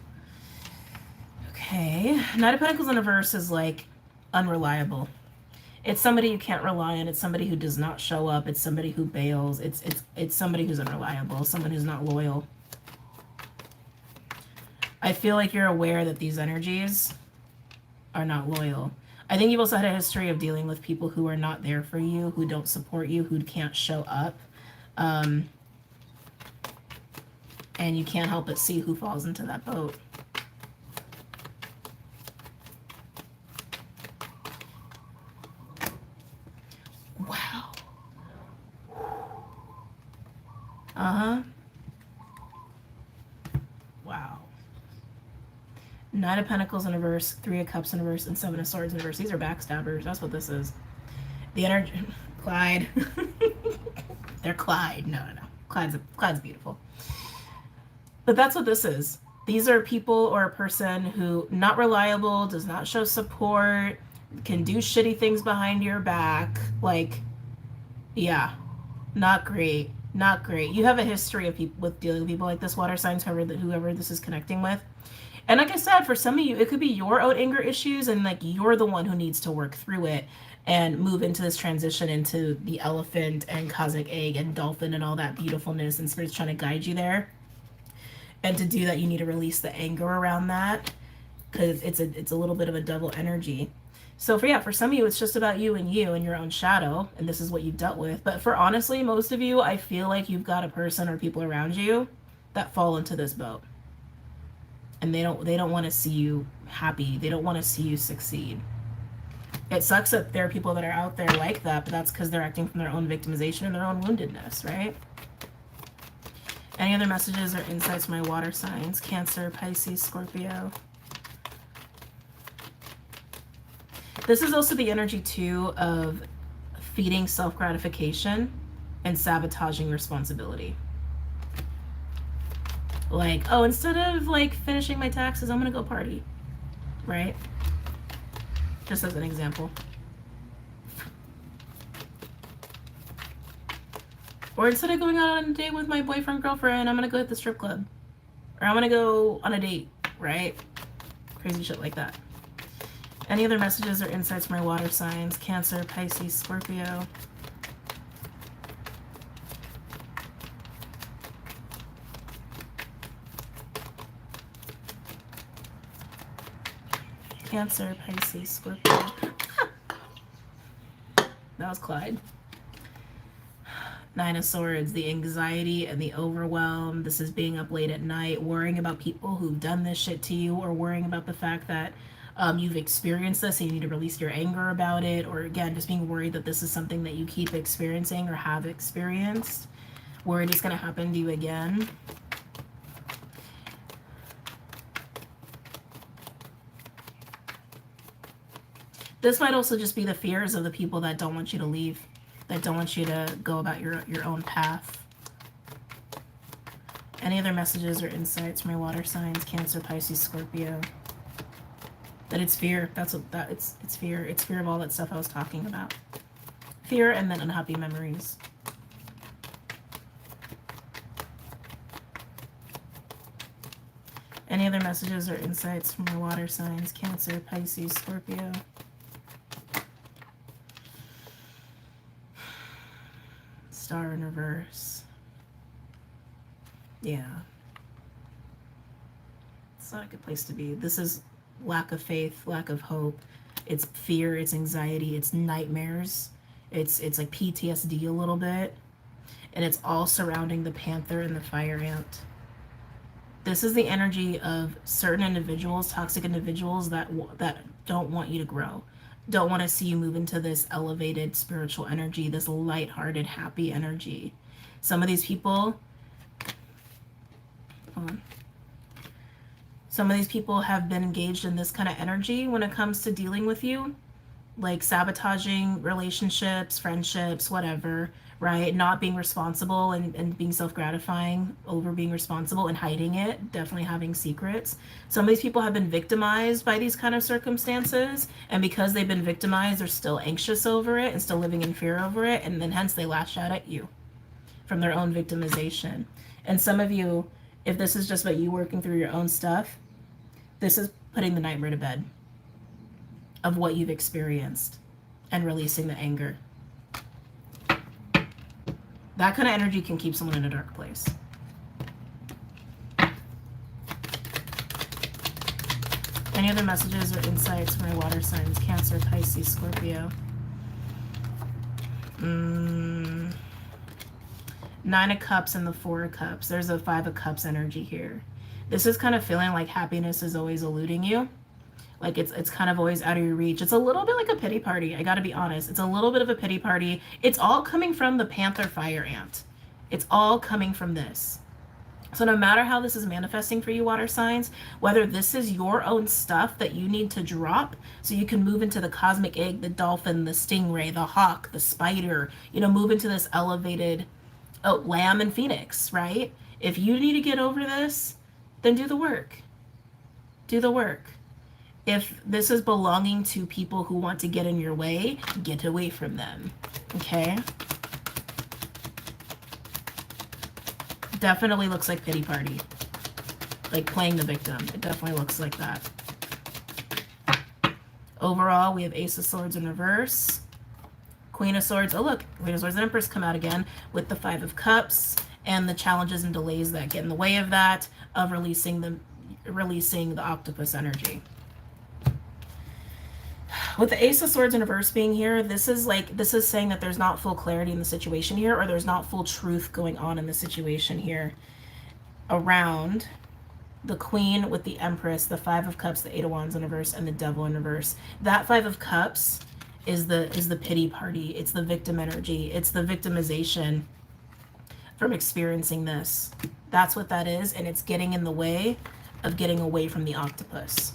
Okay. Knight of Pentacles in reverse is like unreliable. It's somebody you can't rely on. It's somebody who does not show up. It's somebody who bails. It's somebody who's unreliable. Someone who's not loyal. I feel like you're aware that these energies are not loyal. I think you've also had a history of dealing with people who are not there for you, who don't support you, who can't show up. And you can't help but see who falls into that boat. Wow. Uh-huh. Wow. Knight of Pentacles in reverse, Three of Cups in reverse, and Seven of Swords in reverse. These are backstabbers. That's what this is. The energy... Clyde. They're Clyde. No. Clyde's beautiful. But that's what this is. These are people or a person who not reliable, does not show support, can do shitty things behind your back. Like, yeah, not great. Not great. You have a history of people with dealing with people like this, water signs, whoever this is connecting with. And like I said, for some of you, it could be your own anger issues, and like you're the one who needs to work through it and move into this transition into the elephant and cosmic egg and dolphin and all that beautifulness, and Spirit's trying to guide you there. And to do that, you need to release the anger around that, because it's a little bit of a double energy. So for some of you, it's just about you and your own shadow, and this is what you've dealt with. But for honestly, most of you, I feel like you've got a person or people around you that fall into this boat. And they don't want to see you happy. They don't want to see you succeed. It sucks that there are people that are out there like that, but that's because they're acting from their own victimization and their own woundedness, right? Any other messages or insights from my water signs? Cancer, Pisces, Scorpio. This is also the energy too of feeding self-gratification and sabotaging responsibility. Like, oh, instead of like finishing my taxes, I'm gonna go party, right? Just as an example. Or instead of going out on a date with my boyfriend, girlfriend, I'm gonna go hit the strip club. Or I'm gonna go on a date, right? Crazy shit like that. Any other messages or insights from my water signs? Cancer, Pisces, Scorpio. Cancer, Pisces, Scorpio. That was Clyde. Nine of Swords, the anxiety and the overwhelm. This is being up late at night, worrying about people who've done this shit to you, or worrying about the fact that you've experienced this and you need to release your anger about it, or again, just being worried that this is something that you keep experiencing or have experienced, worried it's going to happen to you again. This might also just be the fears of the people that don't want you to leave, that don't want you to go about your own path. Any other messages or insights from my water signs? Cancer, Pisces, Scorpio. That it's fear. That's what that it's fear. It's fear of all that stuff I was talking about. Fear and then unhappy memories. Any other messages or insights from my water signs? Cancer, Pisces, Scorpio. Star in reverse. Yeah. It's not a good place to be. This is lack of faith, lack of hope. It's fear, it's anxiety, it's nightmares. It's like PTSD a little bit. And it's all surrounding the Panther and the Fire Ant. This is the energy of certain individuals, toxic individuals that don't want you to grow. Don't want to see you move into this elevated spiritual energy, this lighthearted, happy energy. Some of these people, some of these people have been engaged in this kind of energy when it comes to dealing with you, like sabotaging relationships, friendships, whatever, right? Not being responsible and being self-gratifying over being responsible and hiding it, definitely having secrets. Some of these people have been victimized by these kind of circumstances, and because they've been victimized, they're still anxious over it and still living in fear over it, and then hence they lash out at you from their own victimization. And some of you, if this is just about you working through your own stuff, this is putting the nightmare to bed of what you've experienced and releasing the anger. That kind of energy can keep someone in a dark place. Any other messages or insights from my water signs? Cancer, Pisces, Scorpio. Nine of Cups and the Four of Cups. There's a Five of Cups energy here. This is kind of feeling like happiness is always eluding you. Like it's kind of always out of your reach. It's a little bit like a pity party. I gotta be honest. It's a little bit of a pity party. It's all coming from the Panther Fire Ant. It's all coming from this. So no matter how this is manifesting for you, water signs, whether this is your own stuff that you need to drop so you can move into the cosmic egg, the dolphin, the stingray, the hawk, the spider, move into this elevated lamb and phoenix, right? If you need to get over this, then do the work. Do the work. If this is belonging to people who want to get in your way, get away from them, okay? Definitely looks like pity party. Like playing the victim. It definitely looks like that. Overall, we have Ace of Swords in reverse. Queen of Swords. Oh, look. Queen of Swords and Empress come out again with the Five of Cups and the challenges and delays that get in the way of that, of releasing the octopus energy. With the Ace of Swords in reverse being here, this is saying that there's not full clarity in the situation here, or there's not full truth going on in the situation here around the Queen with the Empress, the Five of Cups, the Eight of Wands in reverse, and the Devil in reverse. That Five of Cups is the pity party. It's the victim energy. It's the victimization from experiencing this. That's what that is, and it's getting in the way of getting away from the octopus.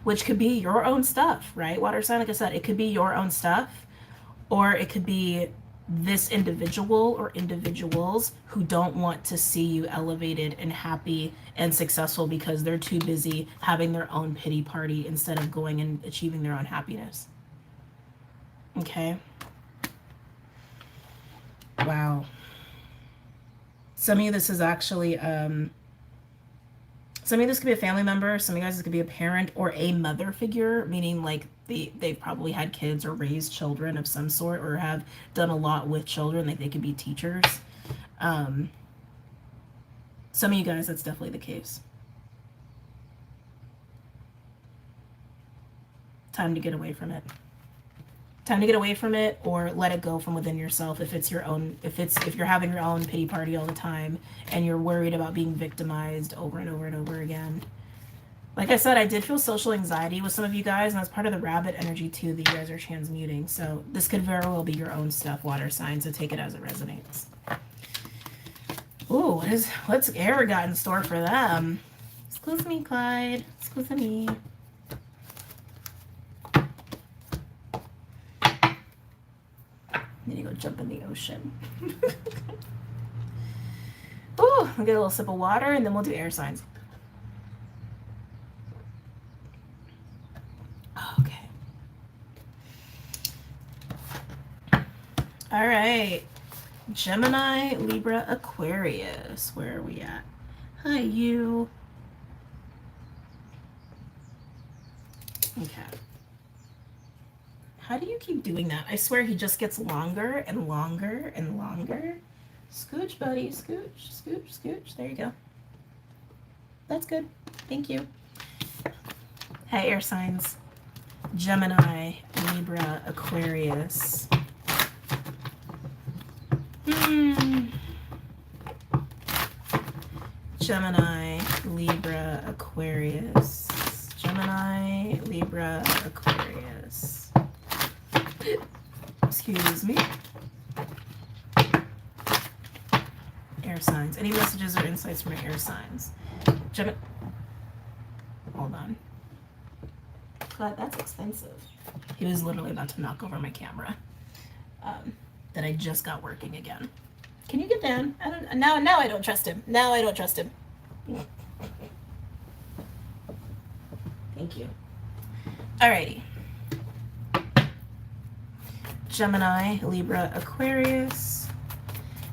which could be your own stuff, right? Water sign, like I said, it could be your own stuff, or it could be this individual or individuals who don't want to see you elevated and happy and successful because they're too busy having their own pity party instead of going and achieving their own happiness. Okay. Wow. Some of you, this is actually, some of you, this could be a family member. Some of you guys, this could be a parent or a mother figure, meaning like they've probably had kids or raised children of some sort or have done a lot with children. Like they could be teachers. Some of you guys, that's definitely the case. Time to get away from it. Time to get away from it or let it go from within yourself. If it's your own, if you're having your own pity party all the time and you're worried about being victimized over and over and over again. Like I said, I did feel social anxiety with some of you guys, and that's part of the rabbit energy too that you guys are transmuting. So this could very well be your own stuff, water sign, so take it as it resonates. Ooh, what's air got in store for them? Excuse me, Clyde. Excuse me. Need to go jump in the ocean. Ooh, I'll get a little sip of water and then we'll do air signs. Okay. All right. Gemini, Libra, Aquarius. Where are we at? Hi, you. Okay. How do you keep doing that? I swear he just gets longer and longer and longer. Scooch, buddy. Scooch, scooch, scooch. There you go. That's good. Thank you. Hey, air signs. Gemini, Libra, Aquarius. Gemini, Libra, Aquarius. Gemini, Libra, Aquarius. Excuse me. Air signs. Any messages or insights from your air signs? Gemini. Hold on. God, that's expensive. He was literally about to knock over my camera. That I just got working again. Can you get down? Now I don't trust him. Now I don't trust him. Thank you. Alrighty. Gemini, Libra, Aquarius.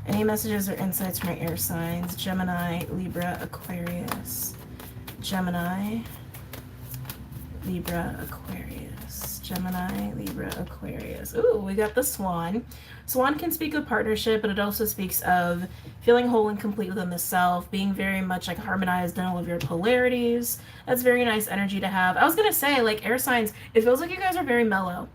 Any messages or insights from your air signs? Gemini, Libra, Aquarius. Gemini, Libra, Aquarius. Gemini, Libra, Aquarius. Ooh, we got the Swan. Swan can speak of partnership, but it also speaks of feeling whole and complete within the self, being very much like harmonized in all of your polarities. That's very nice energy to have. I was going to say, like, air signs, it feels like you guys are very mellow.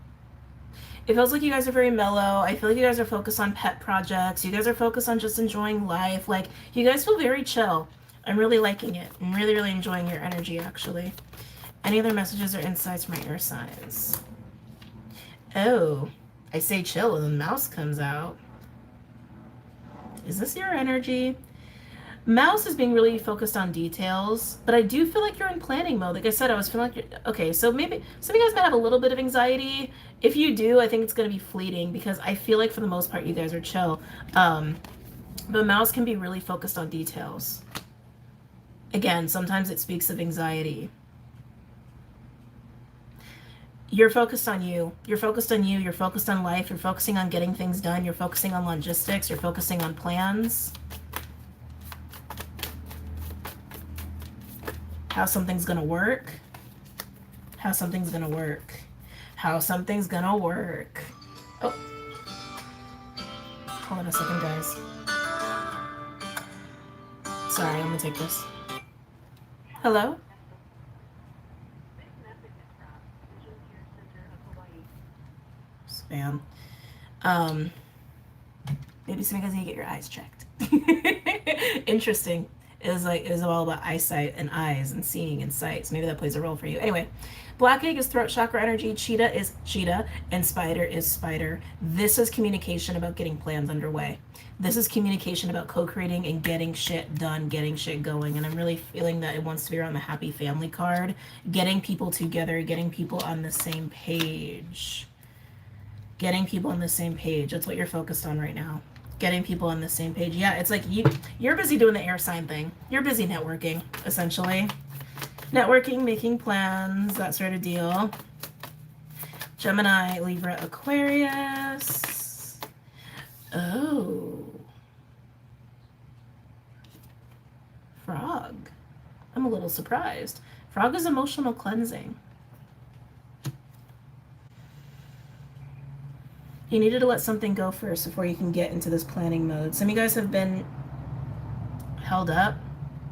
It feels like you guys are very mellow. I feel like you guys are focused on pet projects. You guys are focused on just enjoying life. Like, you guys feel very chill. I'm really liking it. I'm really, really enjoying your energy, actually. Any other messages or insights from my air signs? Oh, I say chill and the mouse comes out. Is this your energy? Mouse is being really focused on details, but I do feel like you're in planning mode. Like I said, I was feeling like okay, so maybe some of you guys might have a little bit of anxiety. If you do, I think it's going to be fleeting because I feel like for the most part you guys are chill. But mouse can be really focused on details. Again, sometimes it speaks of anxiety. You're focused on you. You're focused on you. You're focused on life. You're focusing on getting things done. You're focusing on logistics. You're focusing on plans. How something's going to work. How something's going to work. How something's going to work. Oh. Hold on a second, guys. Sorry, I'm going to take this. Hello? Spam. Maybe some of you guys need to get your eyes checked. Interesting. is all about eyesight and eyes and seeing and sight. So maybe that plays a role for you. Anyway, black egg is throat chakra energy, cheetah is cheetah, and spider is spider. This is communication about getting plans underway. This is communication about co-creating and getting shit done, getting shit going. And I'm really feeling that it wants to be around the happy family card, getting people together, getting people on the same page. Getting people on the same page. That's what you're focused on right now. Getting people on the same page. Yeah, it's like you're busy doing the air sign thing. You're busy networking, essentially. Networking, making plans, that sort of deal. Gemini, Libra, Aquarius. Oh. Frog. I'm a little surprised. Frog is emotional cleansing. You needed to let something go first before you can get into this planning mode. Some of you guys have been held up,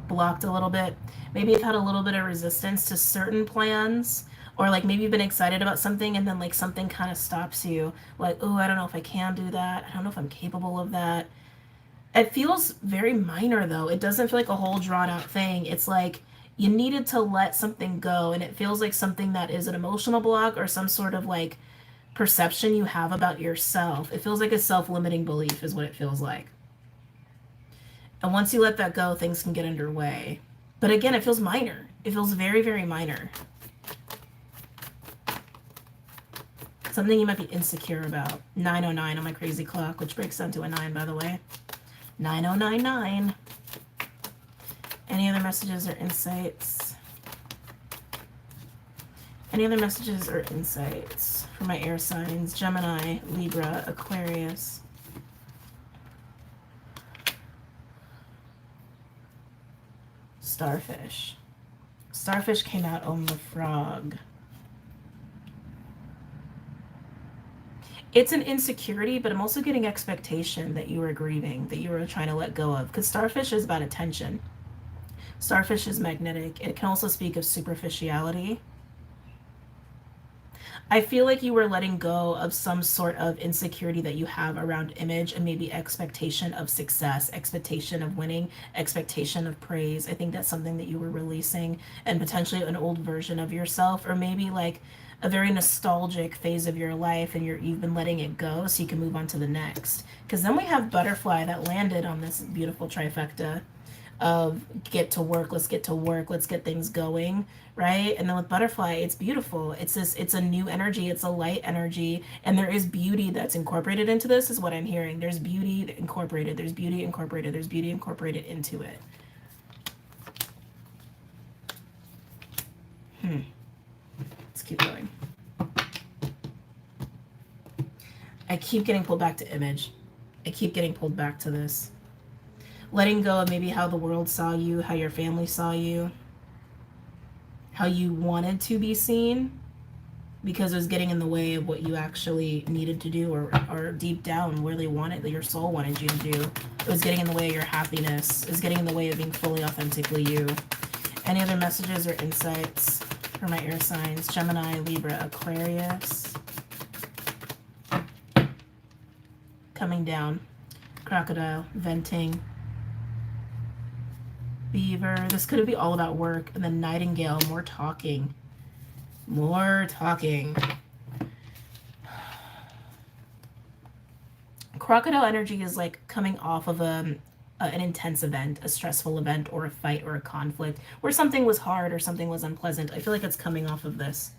blocked a little bit. Maybe you've had a little bit of resistance to certain plans, or like maybe you've been excited about something and then like something kind of stops you. Like, oh, I don't know if I can do that. I don't know if I'm capable of that. It feels very minor though. It doesn't feel like a whole drawn out thing. It's like you needed to let something go, and it feels like something that is an emotional block or some sort of like perception you have about yourself. It feels like a self-limiting belief is what it feels like. And once you let that go, things can get underway. But again, it feels minor. It feels very, very minor. Something you might be insecure about. 909 on my crazy clock, which breaks down to a 9, by the way. 9099. Any other messages or insights? Any other messages or insights for my air signs? Gemini, Libra, Aquarius. Starfish. Starfish came out on the frog. It's an insecurity, but I'm also getting expectation that you were grieving, that you were trying to let go of. Because starfish is about attention. Starfish is magnetic. It can also speak of superficiality. I feel like you were letting go of some sort of insecurity that you have around image and maybe expectation of success, expectation of winning, expectation of praise. I think that's something that you were releasing, and potentially an old version of yourself, or maybe like a very nostalgic phase of your life, and you've been letting it go so you can move on to the next. Because then we have butterfly that landed on this beautiful trifecta of get to work, let's get to work, let's get things going, right? And then with butterfly, it's beautiful. It's a new energy, it's a light energy, and there is beauty that's incorporated into this, is what I'm hearing. There's beauty incorporated, there's beauty incorporated, there's beauty incorporated into it. Let's keep going. I keep getting pulled back to image. I keep getting pulled back to this. Letting go of maybe how the world saw you, how your family saw you, how you wanted to be seen, because it was getting in the way of what you actually needed to do, or deep down really wanted, that your soul wanted you to do. It was getting in the way of your happiness. It was getting in the way of being fully authentically you. Any other messages or insights for my air signs? Gemini, Libra, Aquarius. Coming down. Crocodile, venting. Beaver. This could be all about work. And then Nightingale, more talking. More talking. Crocodile energy is like coming off of an intense event, a stressful event, or a fight or a conflict, where something was hard or something was unpleasant. I feel like it's coming off of this.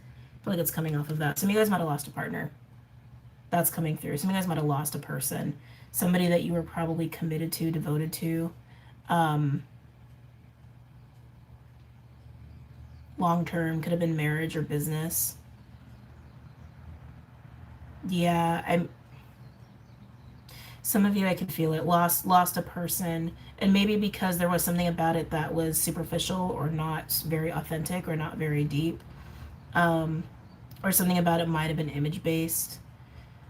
I feel like it's coming off of that. Some of you guys might have lost a partner. That's coming through. Some of you guys might have lost a person. Somebody that you were probably committed to, devoted to. Long term, could have been marriage or business. Yeah, some of you, I can feel it, lost a person, and maybe because there was something about it that was superficial or not very authentic or not very deep, or something about it might have been image based,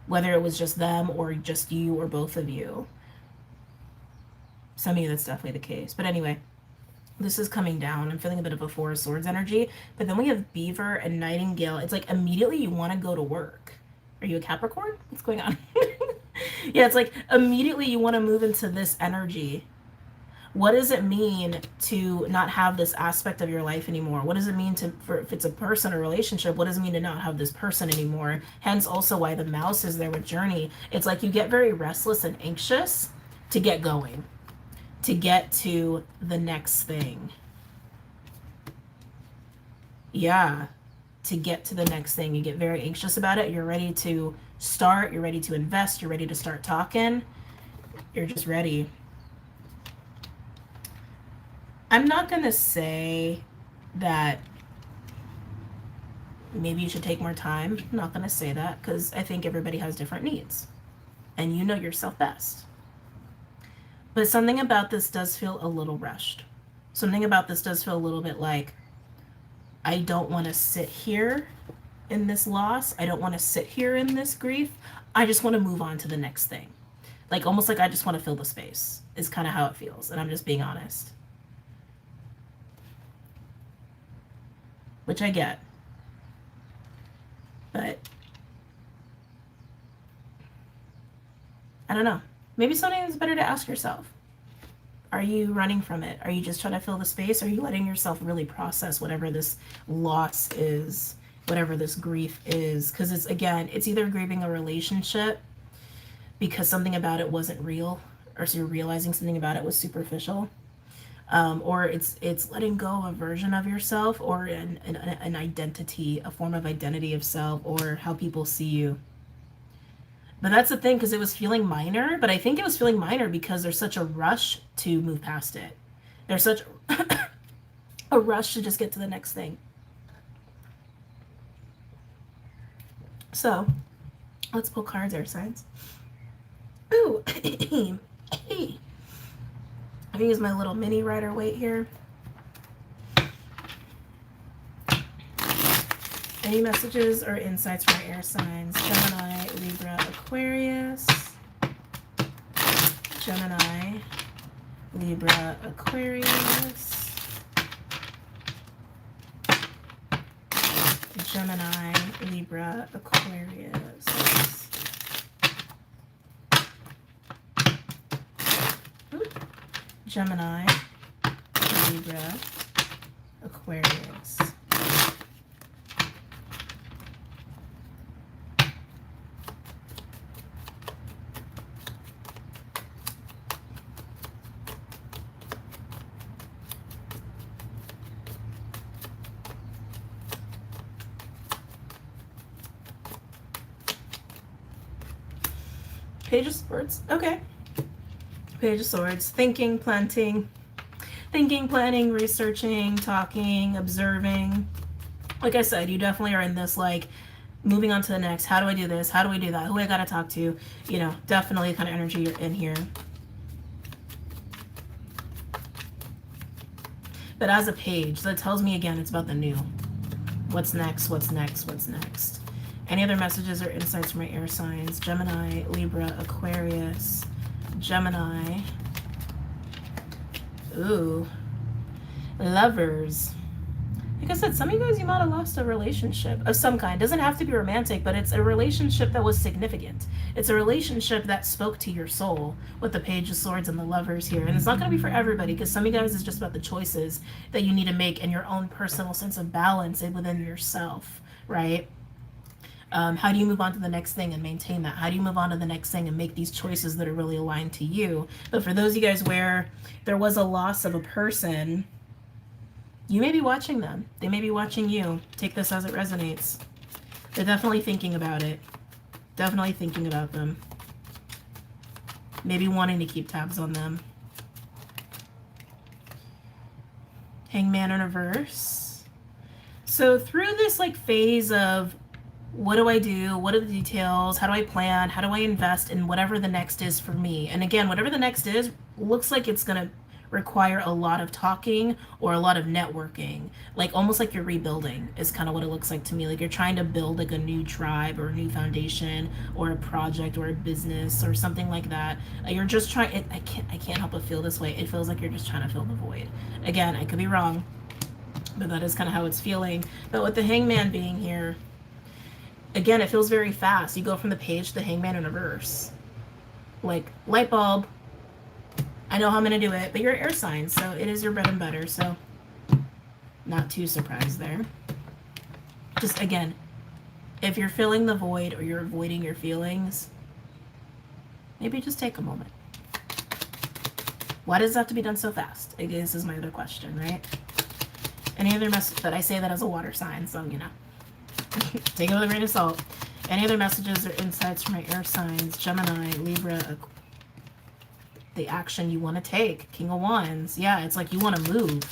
whether it was just them or just you or both of you. Some of you, that's definitely the case. But anyway, this is coming down. I'm feeling a bit of a Four of Swords energy, but then we have Beaver and Nightingale. It's like immediately you want to go to work. Are you a Capricorn? What's going on? Yeah, it's like immediately you want to move into this energy. What does it mean to not have this aspect of your life anymore? What does it mean if it's a person or relationship, what does it mean to not have this person anymore? Hence also why the mouse is there with journey. It's like you get very restless and anxious to get going, to get to the next thing. Yeah, to get to the next thing. You get very anxious about it. You're ready to start. You're ready to invest. You're ready to start talking. You're just ready. I'm not going to say that maybe you should take more time. I'm not going to say that because I think everybody has different needs. And you know yourself best. But something about this does feel a little rushed. Something about this does feel a little bit like, I don't want to sit here in this loss. I don't want to sit here in this grief. I just want to move on to the next thing. Like almost like I just want to fill the space is kind of how it feels. And I'm just being honest. Which I get. But I don't know. Maybe something better to ask yourself. Are you running from it? Are you just trying to fill the space? Are you letting yourself really process whatever this loss is, whatever this grief is? Because it's, again, it's either grieving a relationship because something about it wasn't real, or so you're realizing something about it was superficial, or it's letting go of a version of yourself, or an identity, a form of identity of self, or how people see you. But that's the thing, because it was feeling minor, but I think it was feeling minor because there's such a rush to move past it. There's such a rush to just get to the next thing. So, let's pull cards, air signs. Ooh, I use my little mini rider weight here. Any messages or insights from air signs? Gemini, Libra, Aquarius. Gemini, Libra, Aquarius. Gemini, Libra, Aquarius. Gemini, Libra, Aquarius. Page of Swords. Okay. Page of Swords. Thinking, planning, researching, talking, observing. Like I said, you definitely are in this, like, moving on to the next. How do I do this? How do I do that? Who I gotta talk to? You know, definitely the kind of energy you're in here. But as a page, that tells me, again, it's about the new. What's next? What's next? What's next? Any other messages or insights from my air signs? Gemini, Libra, Aquarius. Gemini. Ooh. Lovers. Like I said, some of you guys, you might have lost a relationship of some kind. It doesn't have to be romantic, but it's a relationship that was significant. It's a relationship that spoke to your soul with the Page of Swords and the Lovers here. And it's not going to be for everybody, because some of you guys is just about the choices that you need to make and your own personal sense of balance within yourself, right? How do you move on to the next thing and maintain that? How do you move on to the next thing and make these choices that are really aligned to you? But for those of you guys where there was a loss of a person, you may be watching them. They may be watching you. Take this as it resonates. They're definitely thinking about it. Definitely thinking about them. Maybe wanting to keep tabs on them. Hangman in reverse. So through this like phase of what do I do? What are the details? How do I plan? How do I invest in whatever the next is for me? And again, whatever the next is, looks like it's going to require a lot of talking or a lot of networking. Like almost like you're rebuilding is kind of what it looks like to me. Like you're trying to build like a new tribe or a new foundation or a project or a business or something like that. You're just trying, I can't help but feel this way. It feels like you're just trying to fill the void. Again, I could be wrong, but that is kind of how it's feeling. But with the Hangman being here, again, it feels very fast. You go from the Page to the Hangman in reverse. Like, light bulb. I know how I'm going to do it, but you're air signs, so it is your bread and butter, so not too surprised there. Just, again, if you're filling the void or you're avoiding your feelings, maybe just take a moment. Why does it have to be done so fast? I guess is my other question, right? Any other message? But I say that as a water sign, so, you know. Take it with a grain of salt. Any other messages or insights from my air signs? Gemini, Libra, the action you want to take. King of Wands. Yeah, it's like you want to move.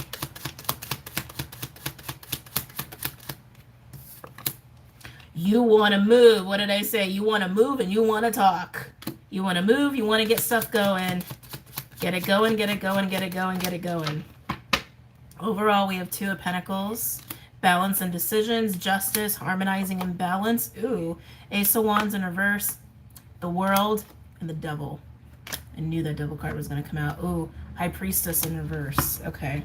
You want to move. What did I say? You want to move and you want to talk. You want to move. You want to get stuff going. Get it going, get it going, get it going, get it going. Overall, we have Two of Pentacles. Balance and decisions. Justice. Harmonizing and balance. Ooh. Ace of Wands in reverse. The World. And the Devil. I knew that Devil card was going to come out. Ooh. High Priestess in reverse. Okay.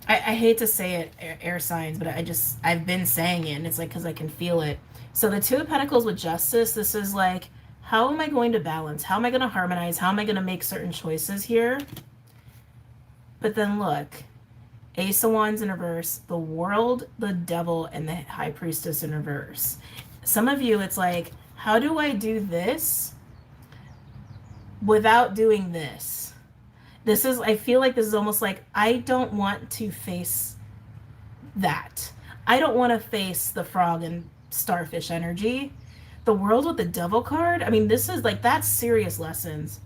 I hate to say it, air signs, but I've been saying it, and it's like because I can feel it. So the Two of Pentacles with Justice, this is like, how am I going to balance? How am I going to harmonize? How am I going to make certain choices here? But then look, Ace of Wands in reverse, the World, the Devil, and the High Priestess in reverse. Some of you, it's like, how do I do this without doing this? This is, I feel like this is almost like, I don't want to face that. I don't want to face the frog and starfish energy. The World with the Devil card, I mean, this is like, that's serious lessons.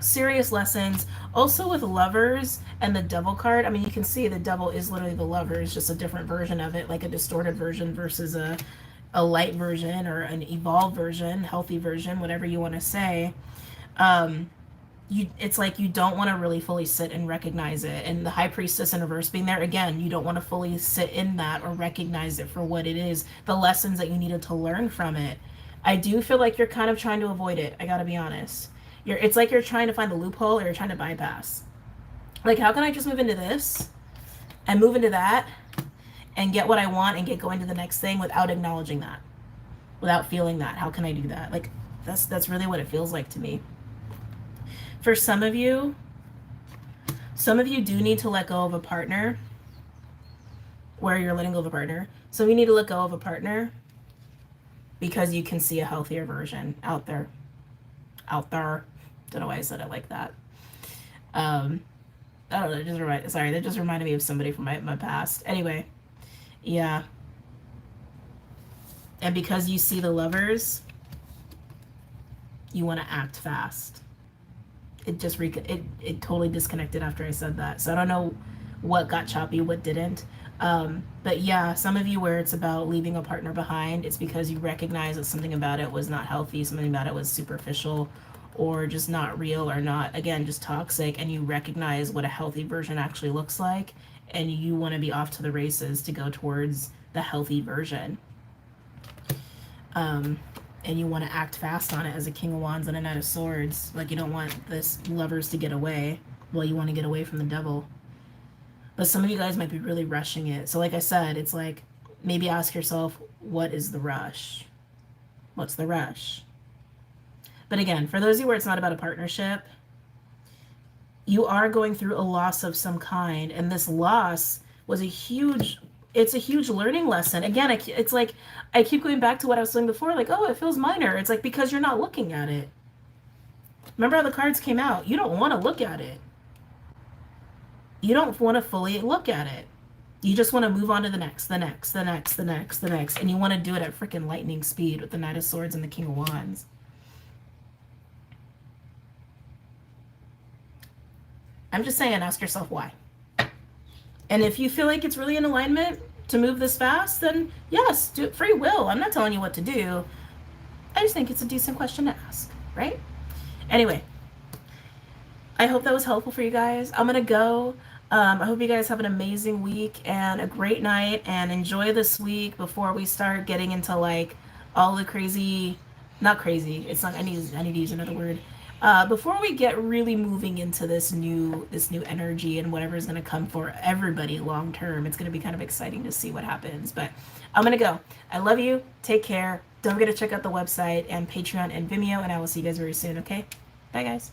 Serious lessons. Also with Lovers and the Devil card, I mean, you can see the Devil is literally the Lovers, just a different version of it, like a distorted version versus a light version or an evolved version, healthy version, whatever you want to say. It's like you don't want to really fully sit and recognize it. And the High Priestess in reverse being there, again, you don't want to fully sit in that or recognize it for what it is, the lessons that you needed to learn from it. I do feel like you're kind of trying to avoid it. I gotta be honest. It's like you're trying to find the loophole or you're trying to bypass. Like, how can I just move into this and move into that and get what I want and get going to the next thing without acknowledging that, without feeling that? How can I do that? Like, that's really what it feels like to me. For some of you do need to let go of a partner where you're letting go of a partner. So you need to let go of a partner because you can see a healthier version out there. Don't know why I said it like that. I don't know, that just reminded me of somebody from my past. Anyway, yeah. And because you see the Lovers, you want to act fast. It just it totally disconnected after I said that. So I don't know what got choppy, what didn't. But yeah, some of you where it's about leaving a partner behind, it's because you recognize that something about it was not healthy, something about it was superficial or just not real or not, again, just toxic, and you recognize what a healthy version actually looks like, and you want to be off to the races to go towards the healthy version. And you want to act fast on it as a King of Wands and a Knight of Swords. Like, you don't want this Lovers to get away. Well, you want to get away from the Devil. But some of you guys might be really rushing it. So like I said, it's like, maybe ask yourself, what is the rush? What's the rush? But again, for those of you where it's not about a partnership, you are going through a loss of some kind. And this loss was it's a huge learning lesson. Again, it's like, I keep going back to what I was saying before, like, oh, it feels minor. It's like, because you're not looking at it. Remember how the cards came out? You don't want to look at it. You don't want to fully look at it. You just want to move on to the next, the next, the next, the next, the next. And you want to do it at freaking lightning speed with the Knight of Swords and the King of Wands. I'm just saying, ask yourself why. And if you feel like it's really in alignment to move this fast, then yes, do it. Free will. I'm not telling you what to do. I just think it's a decent question to ask, right? Anyway, I hope that was helpful for you guys. I'm going to go. I hope you guys have an amazing week and a great night, and enjoy this week before we start getting into like all the crazy, not crazy. It's not, I need to use another word. Before we get really moving into this new energy and whatever is going to come for everybody long term, it's going to be kind of exciting to see what happens. But I'm going to go. I love you. Take care. Don't forget to check out the website and Patreon and Vimeo, and I will see you guys very soon, okay? Bye, guys.